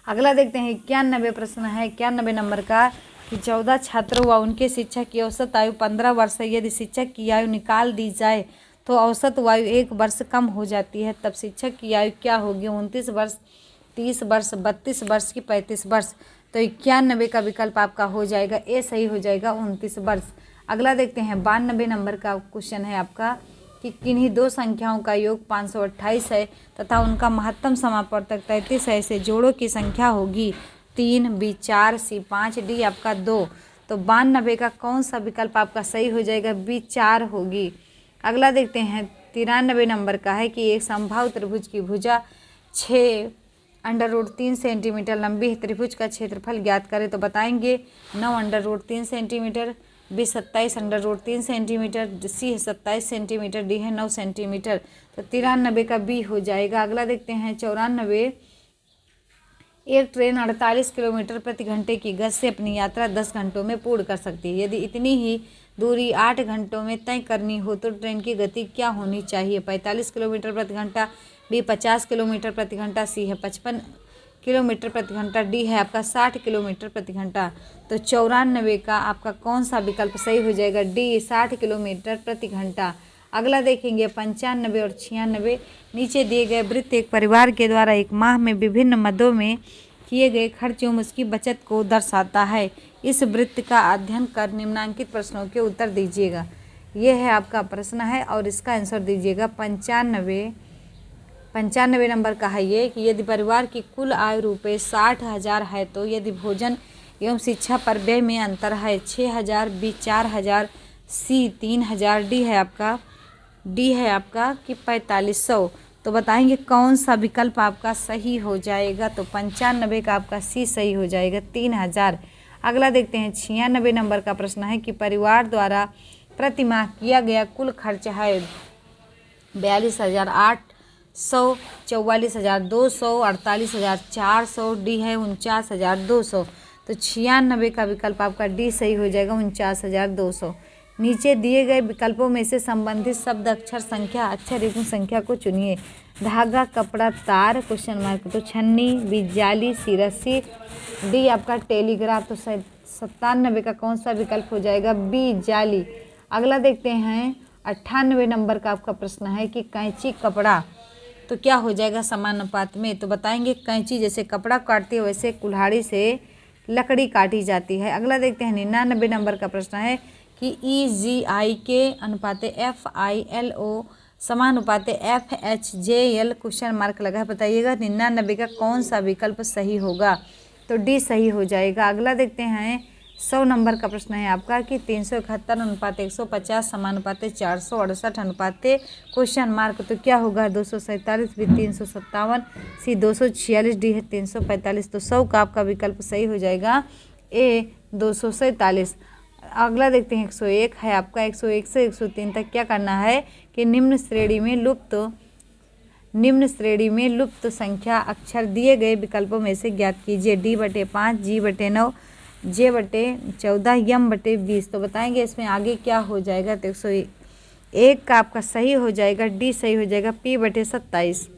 अगला देखते हैं 91 प्रश्न है 91 नंबर का कि 14 छात्रों व उनके शिक्षक की औसत आयु 15 वर्ष है। यदि शिक्षक की आयु निकाल दी जाए तो औसत आयु 1 वर्ष कम हो जाती है, तब शिक्षक की आयु क्या होगी? 29 वर्ष, 30 वर्ष, 32 वर्ष की 35 वर्ष। तो 91 का विकल्प आपका हो जाएगा ए सही हो जाएगा 29 वर्ष। अगला देखते हैं 92 नंबर का क्वेश्चन है आपका कि किन्हीं दो संख्याओं का योग 528 है तथा उनका महत्तम समापवर्तक 33 है। ऐसे जोड़ों की संख्या होगी 3, बी 4, सी 5, डी आपका 2। तो 92 का कौन सा विकल्प आपका सही हो जाएगा? बी 4 होगी। अगला देखते हैं 93 नंबर का है कि एक समबाहु त्रिभुज की भुजा 6√3 सेंटीमीटर लंबी है। त्रिभुज का क्षेत्रफल ज्ञात करें। तो बताएंगे 9√3 centimetre, B 27 under root 3 centimetre, C है 27 सेंटीमीटर, डी है 9 सेंटीमीटर। तो 93 का बी हो जाएगा। अगला देखते हैं 94। एक ट्रेन 48 किलोमीटर प्रति घंटे की गति से अपनी यात्रा 10 घंटों में पूर्ण कर सकती है। यदि इतनी ही दूरी 8 घंटों में तय करनी हो तो ट्रेन की गति क्या होनी चाहिए? 45 किलोमीटर प्रति घंटा, बी 50 किलोमीटर प्रति घंटा, सी है 55 किलोमीटर प्रति घंटा, डी है आपका 60 किलोमीटर प्रति घंटा। तो 94 का आपका कौन सा विकल्प सही हो जाएगा? डी 60 किलोमीटर प्रति घंटा। अगला देखेंगे 95 और 96। नीचे दिए गए वृत्त एक परिवार के द्वारा एक माह में विभिन्न मदों में किए गए खर्च एवं उसकी बचत को दर्शाता है। इस वृत्त का अध्ययन कर निम्नलिखित प्रश्नों के उत्तर दीजिएगा। यह है आपका प्रश्न है और इसका आंसर दीजिएगा 95 नंबर का है ये कि यदि परिवार की कुल आय रुपये 60,000 है तो यदि भोजन एवं शिक्षा पर व्यय में अंतर है 6,000, बी 4,000, सी 3,000, डी है आपका कि 4500। तो बताएंगे कौन सा विकल्प आपका सही हो जाएगा? तो 95 का आपका सी सही हो जाएगा, 3,000। अगला देखते हैं 96 नंबर का प्रश्न है कि परिवार द्वारा प्रति माह किया गया कुल खर्च है 42,800, 44,200, 48,400, डी है 49,200। तो 96 का विकल्प आपका डी सही हो जाएगा, 49,200। नीचे दिए गए विकल्पों में से संबंधित शब्द अक्षर संख्या अक्षर एवं संख्या को चुनिए। धागा, कपड़ा, तार, क्वेश्चन मार्क। तो छन्नी, बी जाली, सी रस्सी, डी आपका टेलीग्राफ। तो 97 का कौन सा विकल्प हो जाएगा? बी जाली। अगला देखते हैं 98 नंबर का आपका प्रश्न है कि कैंची, कपड़ा तो क्या हो जाएगा समानुपात में? तो बताएंगे कैंची जैसे कपड़ा काटती है वैसे कुल्हाड़ी से लकड़ी काटी जाती है। अगला देखते हैं 99 नंबर का प्रश्न है कि EGI के अनुपाते FILO समानुपाते FHJL क्वेश्चन मार्क लगा है। बताइएगा 99 का कौन सा विकल्प सही होगा? तो डी सही हो जाएगा। अगला देखते हैं 100 नंबर का प्रश्न है आपका कि 371 अनुपाते 150 समानुपाते 468 अनुपाते क्वेश्चन मार्क। तो क्या होगा? 247, बी 357, सी 246, डी है 345। तो 100 का आपका विकल्प सही हो जाएगा, ए 247। अगला देखते हैं 101 है आपका। 101 से 103 तक क्या करना है कि निम्न श्रेणी में लुप्त संख्या अक्षर दिए गए विकल्पों में से ज्ञात कीजिए। D/5, G/9, J/14, M/20। तो बताएंगे इसमें आगे क्या हो जाएगा? तो 101 का आपका सही हो जाएगा, डी सही हो जाएगा, P/27।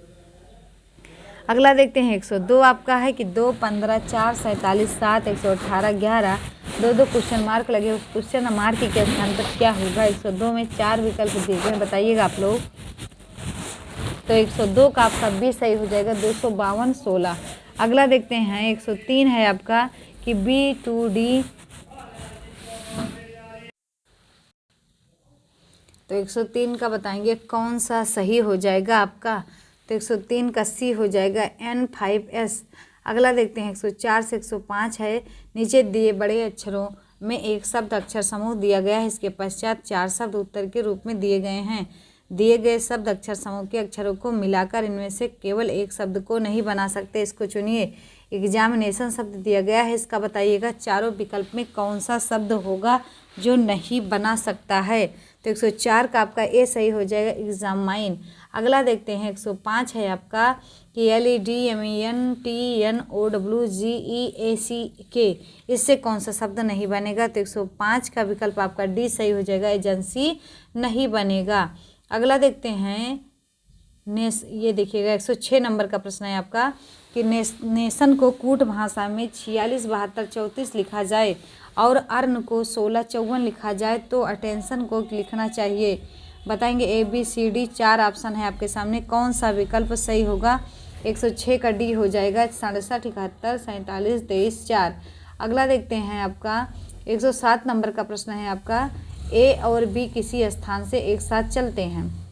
अगला देखते हैं 102 आपका है कि 2, 15, 4, 47, 7, 118, 11, 2 क्वेश्चन मार्क लगे। उस क्वेश्चन मार्क के स्थान पर क्या होगा? 102 में 4 विकल्प दिए गए, बताइएगा आप लोग। तो 102 का आपका बी सही हो जाएगा, 252, 16। अगला देखते हैं 103 है आपका कि B2D। तो 103 का बताएंगे कौन सा सही हो जाएगा आपका? तो 103 का सी हो जाएगा, N5S। अगला देखते हैं 104 से 105 है। नीचे दिए बड़े अक्षरों में एक शब्द अक्षर समूह दिया गया है। इसके पश्चात 4 शब्द उत्तर के रूप में दिए गए हैं। दिए गए शब्द अक्षर समूह के अक्षरों को मिलाकर इनमें से केवल एक शब्द को नहीं बना सकते, इसको चुनिए। एग्जामिनेशन शब्द दिया गया है, इसका बताइएगा चारों विकल्प में कौन सा शब्द होगा जो नहीं बना सकता है? तो 104 का आपका ए सही हो जाएगा, एग्जामाइन। अगला देखते हैं 105 है आपका कि LEDMENTNOWGEACK, इससे कौन सा शब्द नहीं बनेगा? तो 105 का विकल्प आपका डी सही हो जाएगा, एजेंसी नहीं बनेगा। अगला देखते हैं ये देखिएगा 106 नंबर का प्रश्न है आपका कि नेशन को कूट भाषा में 46, 72, 34 लिखा जाए और अर्न को 16, 54 लिखा जाए तो अटेंशन को लिखना चाहिए। बताएंगे ABCD 4 ऑप्शन है आपके सामने, कौन सा विकल्प सही होगा? 106 का डी हो जाएगा, 67, 71, 47, 23, 4। अगला देखते हैं आपका 107 नंबर का प्रश्न है आपका, ए और बी किसी स्थान से एक साथ चलते हैं।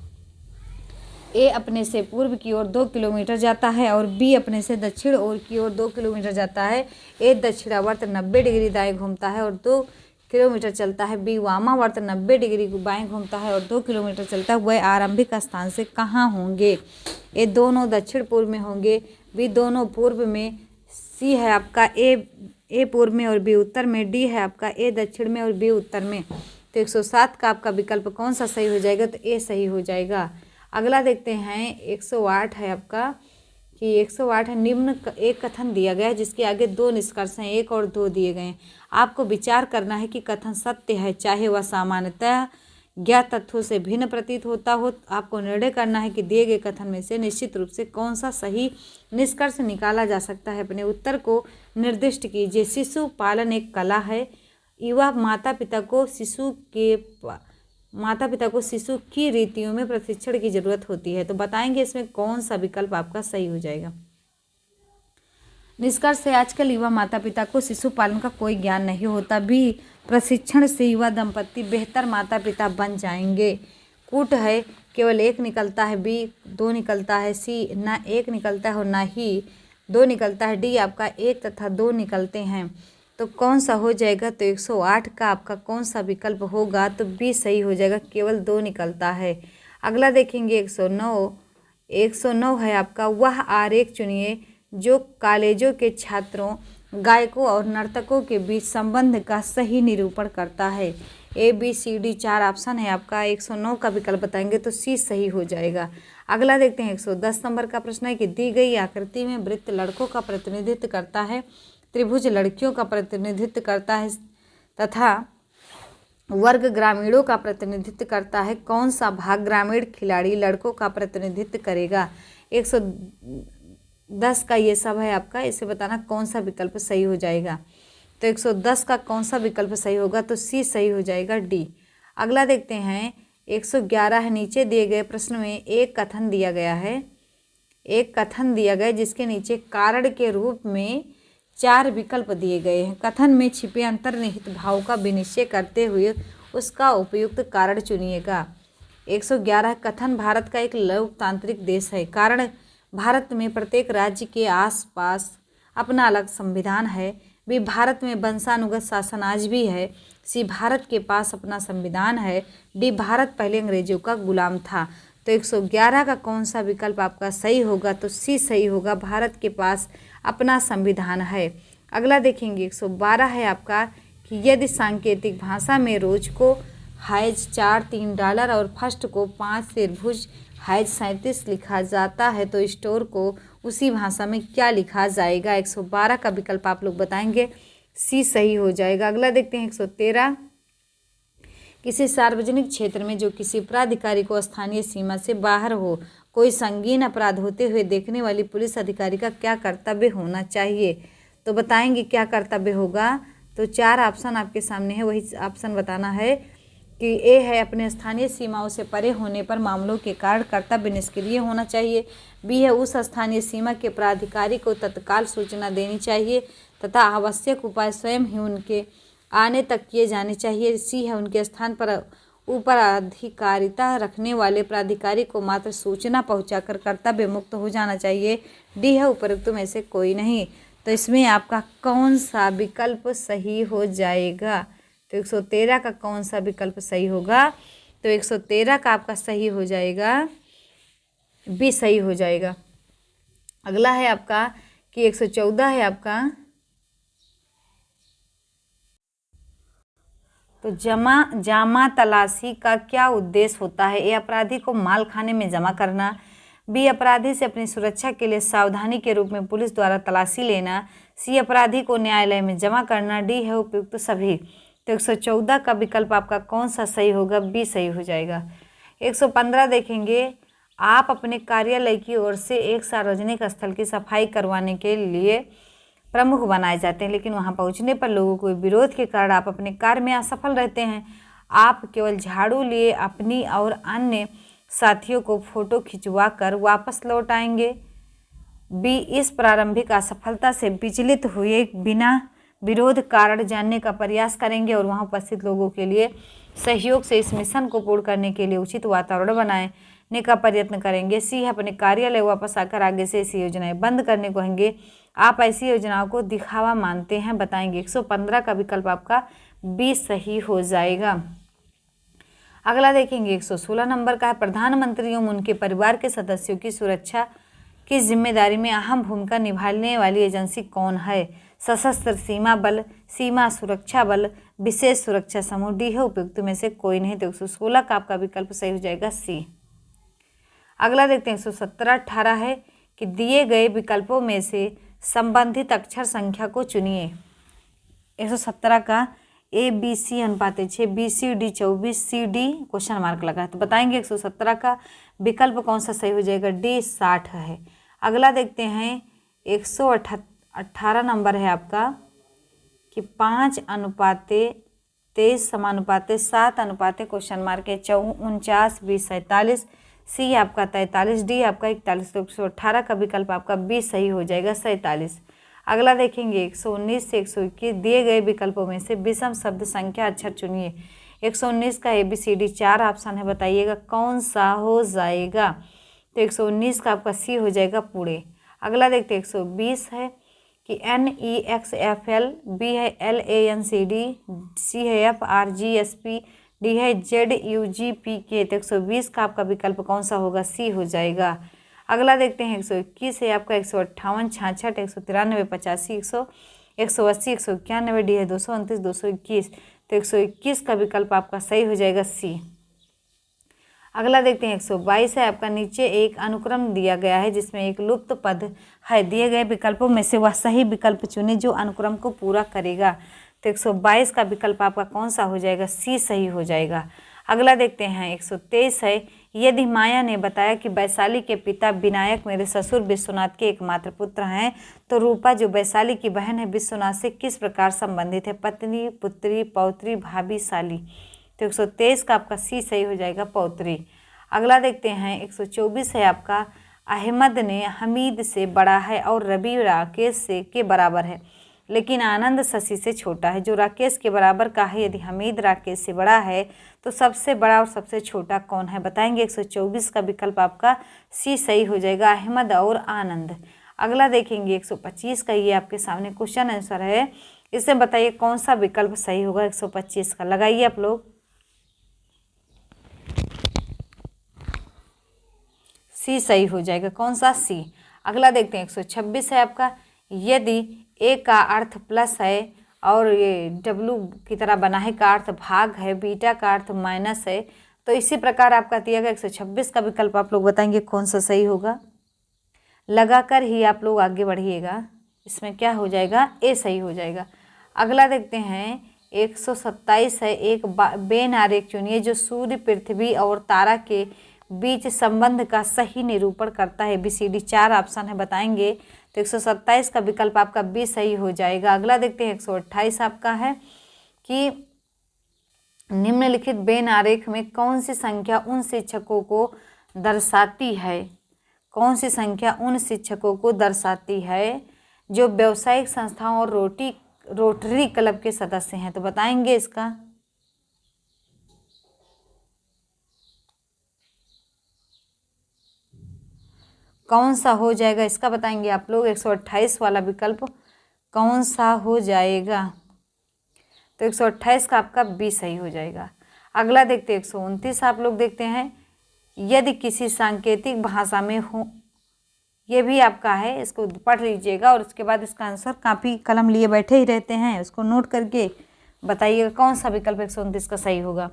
ए अपने से पूर्व की ओर 2 किलोमीटर जाता है और बी अपने से दक्षिण ओर की ओर 2 किलोमीटर जाता है। ए दक्षिणावर्त 90 डिग्री दाएं घूमता है और 2 किलोमीटर चलता है। बी वामावर्त 90 डिग्री बाएं घूमता है और 2 किलोमीटर चलता है। वह आरंभिक स्थान से कहाँ होंगे? ए दोनों दक्षिण पूर्व में होंगे, बी दोनों पूर्व में, सी है आपका ए ए पूर्व में और बी उत्तर में, डी है आपका ए दक्षिण में और बी उत्तर में। तो 107 का आपका विकल्प कौन सा सही हो जाएगा, तो ए सही हो जाएगा। अगला देखते हैं 108 है आपका कि 108 है, निम्न एक कथन दिया गया है जिसके आगे दो निष्कर्ष हैं, एक और दो दिए गए हैं। आपको विचार करना है कि कथन सत्य है चाहे वह सामान्यतः ज्ञात तथ्यों से भिन्न प्रतीत होता हो। आपको निर्णय करना है कि दिए गए कथन में से निश्चित रूप से कौन सा सही निष्कर्ष निकाला जा सकता है। अपने उत्तर को निर्दिष्ट कीजिए। शिशु पालन एक कला है। युवा माता पिता को शिशु की रीतियों में प्रशिक्षण की जरूरत होती है। तो बताएंगे इसमें कौन सा विकल्प आपका सही हो जाएगा। निष्कर्ष है, आजकल युवा माता पिता को शिशु पालन का कोई ज्ञान नहीं होता, भी प्रशिक्षण से युवा दंपति बेहतर माता पिता बन जाएंगे। कूट है, केवल एक निकलता है, बी दो निकलता है, सी ना एक निकलता है और ना ही दो निकलता है, डी आपका एक तथा दो निकलते हैं। तो कौन सा हो जाएगा, तो 108 का आपका कौन सा विकल्प होगा, तो बी सही हो जाएगा, केवल दो निकलता है। अगला देखेंगे 109 है आपका, वह आरेख चुनिए जो कॉलेजों के छात्रों, गायकों और नर्तकों के बीच संबंध का सही निरूपण करता है। A B C D 4 option है आपका, 109 का विकल्प बताएंगे तो सी सही हो जाएगा। अगला देखते हैं 110 नंबर का प्रश्न है कि दी गई आकृति में वृत्त लड़कों का प्रतिनिधित्व करता है, त्रिभुज लड़कियों का प्रतिनिधित्व करता है तथा वर्ग ग्रामीणों का प्रतिनिधित्व करता है। कौन सा भाग ग्रामीण खिलाड़ी लड़कों का प्रतिनिधित्व करेगा। 110 का ये सब है आपका, इसे बताना कौन सा विकल्प सही हो जाएगा। तो 110 का कौन सा विकल्प सही होगा, तो सी सही हो जाएगा, डी। अगला देखते हैं 111 है, नीचे दिए गए प्रश्न में एक कथन दिया गया है, जिसके नीचे कारण के रूप में 4 विकल्प दिए गए हैं। कथन में छिपे अंतर्निहित भाव का विनिश्चय करते हुए उसका उपयुक्त कारण चुनिएगा। 111 कथन, भारत का एक लोकतांत्रिक देश है। कारण, भारत में प्रत्येक राज्य के आसपास अपना अलग संविधान है। भी, भारत में वंशानुगत शासन आज भी है। सी, भारत के पास अपना संविधान है। डी, भारत पहले अंग्रेजों का गुलाम था। तो 111 का कौन सा विकल्प आपका सही होगा, तो सी सही होगा, भारत के पास अपना संविधान है। अगला देखेंगे 112 है आपका कि यदि सांकेतिक भाषा में रोज को हाइज 4-3 डॉलर और फर्स्ट को 5 त्रिभुज हाइज 37 लिखा जाता है तो स्टोर को उसी भाषा में क्या लिखा जाएगा। 112 का विकल्प आप लोग बताएंगे, सी सही हो जाएगा। अगला देखते हैं 113, किसी सार्वजनिक क्षेत्र में जो किसी प्राधिकारी को स्थानीय सीमा से बाहर हो कोई संगीन अपराध होते हुए देखने वाली पुलिस अधिकारी का क्या कर्तव्य होना चाहिए। तो बताएंगे क्या कर्तव्य होगा। तो 4 ऑप्शन आपके सामने है, वही ऑप्शन बताना है कि ए है, अपने स्थानीय सीमाओं से परे होने पर मामलों के कारण कर्तव्य निष्क्रिय होना चाहिए। बी है, उस स्थानीय सीमा के प्राधिकारी को तत्काल सूचना देनी चाहिए तथा आवश्यक उपाय स्वयं ही उनके आने तक किए जाने चाहिए। सी है, उनके स्थान पर ऊपर अधिकारिता रखने वाले प्राधिकारी को मात्र सूचना पहुंचाकर कर्तव्य मुक्त हो जाना चाहिए। डी है, उपरोक्त में से कोई नहीं। तो इसमें आपका कौन सा विकल्प सही हो जाएगा। तो 113 का कौन सा विकल्प सही होगा। तो 113 का आपका सही हो जाएगा, बी सही हो जाएगा। अगला है आपका कि 114 है आपका, तो जामा तलाशी का क्या उद्देश्य होता है। ए, अपराधी को माल खाने में जमा करना। बी, अपराधी से अपनी सुरक्षा के लिए सावधानी के रूप में पुलिस द्वारा तलाशी लेना। सी, अपराधी को न्यायालय में जमा करना। डी है, उपयुक्त सभी। तो 114 का विकल्प आपका कौन सा सही होगा, बी सही हो जाएगा। 115 देखेंगे, आप अपने कार्यालय की ओर से एक सार्वजनिक स्थल की सफाई करवाने के लिए प्रमुख बनाए जाते हैं, लेकिन वहां पहुंचने पर लोगों के विरोध के कारण आप अपने कार्य में असफल रहते हैं। आप केवल झाड़ू लिए अपनी और अन्य साथियों को फोटो खिंचवा कर वापस लौट आएंगे। बी, इस प्रारंभिक असफलता से विचलित हुए बिना विरोध कारण जानने का प्रयास करेंगे और वहां उपस्थित लोगों के लिए सहयोग से इस मिशन को पूर्ण करने के लिए उचित वातावरण बनाने का प्रयत्न करेंगे। सी, अपने कार्यालय वापस आकर आगे से ऐसी योजनाएं बंद करने को कहेंगे। आप ऐसी योजनाओं को दिखावा मानते हैं, बताएंगे। 115 का विकल्प आपका बी सही हो जाएगा। अगला देखेंगे 116 नंबर का है, प्रधानमंत्री एवं उनके परिवार के सदस्यों की सुरक्षा की जिम्मेदारी में अहम भूमिका निभाने वाली एजेंसी कौन है। सशस्त्र सीमा बल, सीमा सुरक्षा बल, विशेष सुरक्षा समूह। डी है उपयुक्त में से कोई नहीं। तो 116 का आपका विकल्प सही हो जाएगा सी। अगला देखते हैं 117 18 है कि दिए गए विकल्पों में से संबंधित अक्षर संख्या को चुनिए। 117 का ए बी सी अनुपात 6, B C D 24, C D question mark लगा है। तो बताएंगे 117 का विकल्प कौन सा सही हो जाएगा। डी 60 है। अगला देखते हैं 118 नंबर है आपका कि 5:23 समानुपाते 7:, क्वेश्चन मार्क है 49, 20, 47। सी आपका 43, डी आपका 41। तो 118 का विकल्प आपका बी सही हो जाएगा 47। अगला देखेंगे 119 से 121 दिए गए विकल्पों में से विषम शब्द संख्या अक्षर चुनिए। 119 का ABCD 4 ऑप्शन है, बताइएगा कौन सा हो जाएगा। तो 119 का आपका सी हो जाएगा पूरे। अगला देखते हैं 120 है कि NEXFL, बी है LANCD, सी है FRGSP, डी है ZUGPK। तो 120 का आपका विकल्प कौन सा होगा। सी हो जाएगा। अगला देखते हैं 121 है आपका 158, 66, 193, 85, 180, 191, डी है 229, 221। तो 121 का विकल्प आपका सही हो जाएगा सी। अगला देखते हैं 122 है आपका नीचे एक अनुक्रम दिया गया है जिसमें एक लुप्त पद है। दिए गए विकल्पों में से वह सही विकल्प चुने जो अनुक्रम को पूरा करेगा। तो 122 का विकल्प आपका कौन सा हो जाएगा। सी सही हो जाएगा। अगला देखते हैं 123 है यदि माया ने बताया कि वैशाली के पिता विनायक मेरे ससुर विश्वनाथ के एकमात्र पुत्र हैं तो रूपा जो वैशाली की बहन है विश्वनाथ से किस प्रकार संबंधित है। पत्नी, पुत्री, पौत्री, भाभी, साली। तो 123 का आपका सी सही हो जाएगा पौत्री। अगला देखते हैं 124 है आपका अहमद ने हमीद से बड़ा है और रवि राकेश से के बराबर है लेकिन आनंद शशि से छोटा है। जो राकेश के बराबर का है यदि हमीद राकेश से बड़ा है तो सबसे बड़ा और सबसे छोटा कौन है, बताएंगे। 124 का विकल्प आपका सी सही हो जाएगा अहमद और आनंद। अगला देखेंगे 125 का, ये आपके सामने क्वेश्चन आंसर है। इससे बताइए कौन सा विकल्प सही होगा 125 का। लगाइए आप लोग। सी सही हो जाएगा। कौन सा सी। अगला देखते हैं 126 है आपका यदि ए का अर्थ प्लस है और ये डब्लू की तरह बना है का अर्थ भाग है, बीटा का अर्थ माइनस है तो इसी प्रकार आपका दिया गया 126 का विकल्प आप लोग बताएंगे कौन सा सही होगा। लगाकर ही आप लोग आगे बढ़िएगा। इसमें क्या हो जाएगा, ए सही हो जाएगा। अगला देखते हैं 127 है एक बेन आरेख चुनिए जो सूर्य, पृथ्वी और तारा के बीच संबंध का सही निरूपण करता है। ABCD 4 ऑप्शन है, बताएंगे। तो 127 का विकल्प आपका बी सही हो जाएगा। अगला देखते हैं 128 आपका है कि निम्नलिखित बेन आरेख में कौन सी संख्या उन शिक्षकों को दर्शाती है, कौन सी संख्या उन शिक्षकों को दर्शाती है जो व्यावसायिक संस्थाओं और रोटरी क्लब के सदस्य हैं। तो बताएंगे इसका। कौन सा हो जाएगा इसका बताएंगे आप लोग। 128 वाला विकल्प कौन सा हो जाएगा। तो 128 का आपका बी सही हो जाएगा। अगला देखते हैं 129 आप लोग देखते हैं यदि किसी सांकेतिक भाषा में हो, ये भी आपका है, इसको पढ़ लीजिएगा और उसके बाद इसका आंसर कापी कलम लिए बैठे ही रहते हैं, उसको नोट करके बताइएगा कौन सा विकल्प 129 का सही होगा।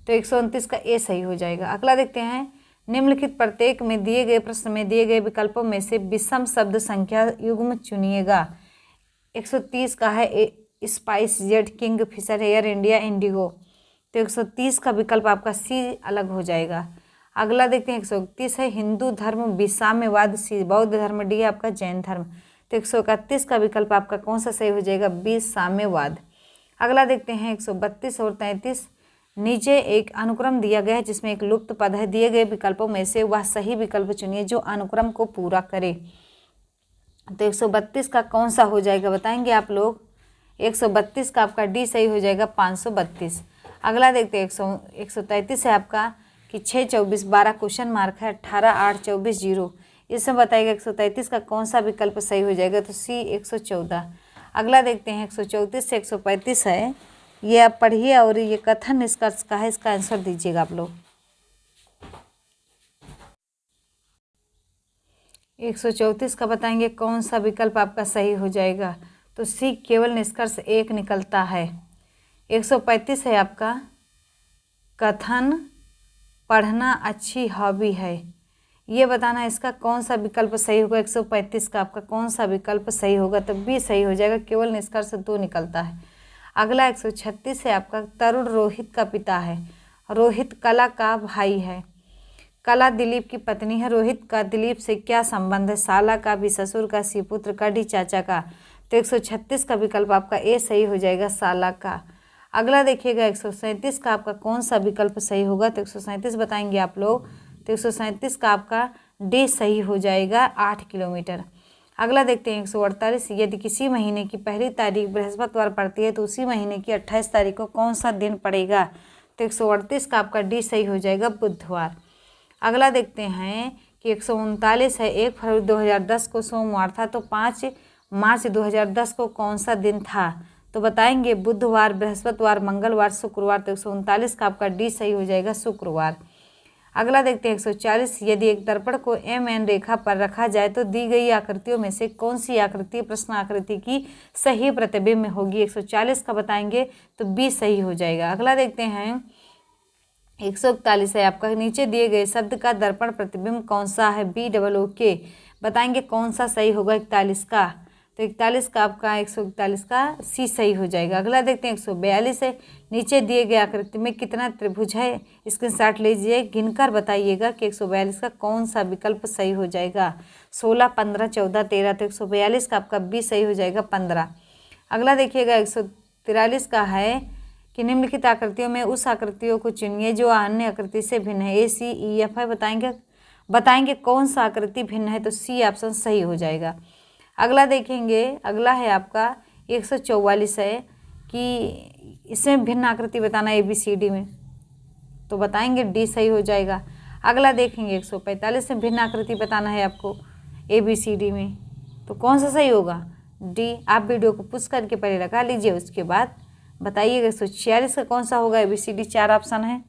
तो 129 का ए सही हो जाएगा। अगला देखते हैं निम्नलिखित प्रत्येक में दिए गए प्रश्न में दिए गए विकल्पों में से विषम शब्द संख्या युग्म चुनिएगा। 130 का है SpiceJet, Kingfisher, Air India, IndiGo. तो 130 का विकल्प आपका सी अलग हो जाएगा। अगला देखते हैं 131 है हिंदू धर्म विसाम्यवाद, सी बौद्ध धर्म, डी आपका जैन धर्म। तो 131 का विकल्प आपका कौन सा सही हो जाएगा, बी साम्यवाद। अगला देखते हैं 132 और 33 नीचे एक अनुक्रम दिया गया है जिसमें एक लुप्त पद है। दिए गए विकल्पों में से वह सही विकल्प चुनिए जो अनुक्रम को पूरा करे। तो 132 का कौन सा हो जाएगा बताएंगे आप लोग। 132 का आपका डी सही हो जाएगा 532। अगला देखते हैं 133 है आपका कि 6, 24, 12 क्वेश्चन मार्क है, 18, 8, 24, 0। इसमें बताइएगा 133 का कौन सा विकल्प सही हो जाएगा। तो सी 114। अगला देखते हैं 134 से 135 है, ये आप पढ़िए और ये कथन निष्कर्ष का है, इसका आंसर दीजिएगा आप लोग। 134 का बताएंगे कौन सा विकल्प आपका सही हो जाएगा। तो सी केवल निष्कर्ष 1 निकलता है। 135 है आपका कथन पढ़ना अच्छी हॉबी है। ये बताना इसका कौन सा विकल्प सही होगा। 135 का आपका कौन सा विकल्प सही होगा, तो बी सही हो जाएगा, केवल निष्कर्ष 2 निकलता है। अगला 136 है आपका तरुण रोहित का पिता है। रोहित कला का भाई है। कला दिलीप की पत्नी है। रोहित का दिलीप से क्या संबंध है। साला का, भी ससुर का, सी पुत्र का, डी चाचा का। तो 136 का विकल्प आपका ए सही हो जाएगा, साला का। अगला देखिएगा 137 का आपका कौन सा विकल्प सही होगा, तो 137 बताएंगे आप लोग। तो 137 का आपका डी सही हो जाएगा, 8 किलोमीटर। अगला देखते हैं 148, यदि किसी महीने की पहली तारीख बृहस्पतिवार पड़ती है तो उसी महीने की 28 तारीख को कौन सा दिन पड़ेगा। तो 138 का आपका डी सही हो जाएगा, बुधवार। अगला देखते हैं कि 139 है 1 फरवरी 2010 को सोमवार था, तो 5 मार्च 2010 को कौन सा दिन था। तो बताएंगे बुधवार, बृहस्पतिवार, मंगलवार, शुक्रवार। तो 139 का आपका डी सही हो जाएगा, शुक्रवार। अगला देखते हैं 140, यदि एक दर्पण को एम एन रेखा पर रखा जाए तो दी गई आकृतियों में से कौन सी आकृति प्रश्न आकृति की सही प्रतिबिंब होगी। 140 का बताएंगे तो बी सही हो जाएगा। अगला देखते हैं 141 है आपका नीचे दिए गए शब्द का दर्पण प्रतिबिंब कौन सा है। बी डबल ओ के। बताएंगे कौन सा सही होगा 41 का। तो 41 का आपका 141 का सी सही हो जाएगा। अगला देखते हैं 142 है नीचे दिए गए आकृति में कितना त्रिभुज है। स्क्रीनशॉट लीजिए, गिनकर बताइएगा कि 142 का कौन सा विकल्प सही हो जाएगा। 16, 15, 14, 13। तो 142 का आपका बी सही हो जाएगा, 15। अगला देखिएगा 143 का है कि निम्नलिखित आकृतियों में उस आकृतियों को चुनिए जो अन्य आकृति से भिन्न है। ए, सी, ई, एफ है। बताएंगे कौन सा आकृति भिन्न है, तो सी ऑप्शन सही हो जाएगा। अगला देखेंगे, अगला है आपका 144 है कि इसमें भिन्न आकृति बताना ए बी सी डी में, तो बताएंगे डी सही हो जाएगा। अगला देखेंगे 145 में भिन्न आकृति बताना है आपको ए बी सी डी में, तो कौन सा सही होगा, डी। आप वीडियो को पुश करके पहले लगा लीजिए, उसके बाद बताइएगा। 146 का कौन सा होगा, A B C D 4 option है,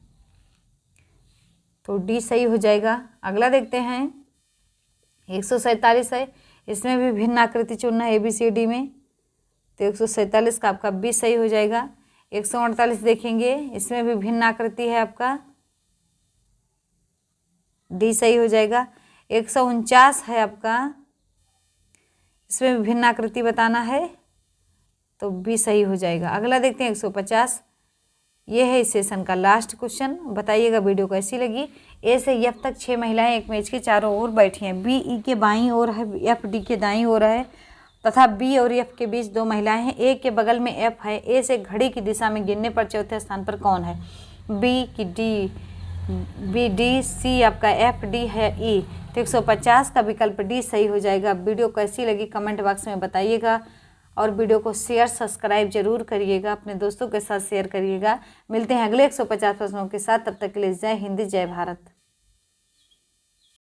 तो डी सही हो जाएगा। अगला देखते हैं 147 है, इसमें भी भिन्न आकृति चुनना है ए बी सी डी में, तो 147 का आपका बी सही हो जाएगा। 148 देखेंगे, इसमें भी भिन्न आकृति है आपका, डी सही हो जाएगा। 149 है आपका, इसमें भी भिन्न आकृति बताना है, तो बी सही हो जाएगा। अगला देखते हैं 150, ये है इस सेशन का लास्ट क्वेश्चन। बताइएगा वीडियो कैसी लगी। ए से एफ तक 6 महिलाएं एक मेज के चारों ओर बैठी हैं। बी ई के बाईं ओर है, एफ डी के दाईं ओर है तथा बी और एफ के बीच 2 महिलाएं हैं। ए के बगल में एफ है। ए से घड़ी की दिशा में गिनने पर चौथे स्थान पर कौन है। बी की डी, बी डी, सी आपका एफ, डी है ई। तो 150 का विकल्प डी सही हो जाएगा। वीडियो कैसी लगी कमेंट बॉक्स में बताइएगा और वीडियो को शेयर सब्सक्राइब जरूर करिएगा, अपने दोस्तों के साथ शेयर करिएगा। मिलते हैं अगले 150 प्रश्नों के साथ, तब तक के लिए जय हिंद, जय भारत।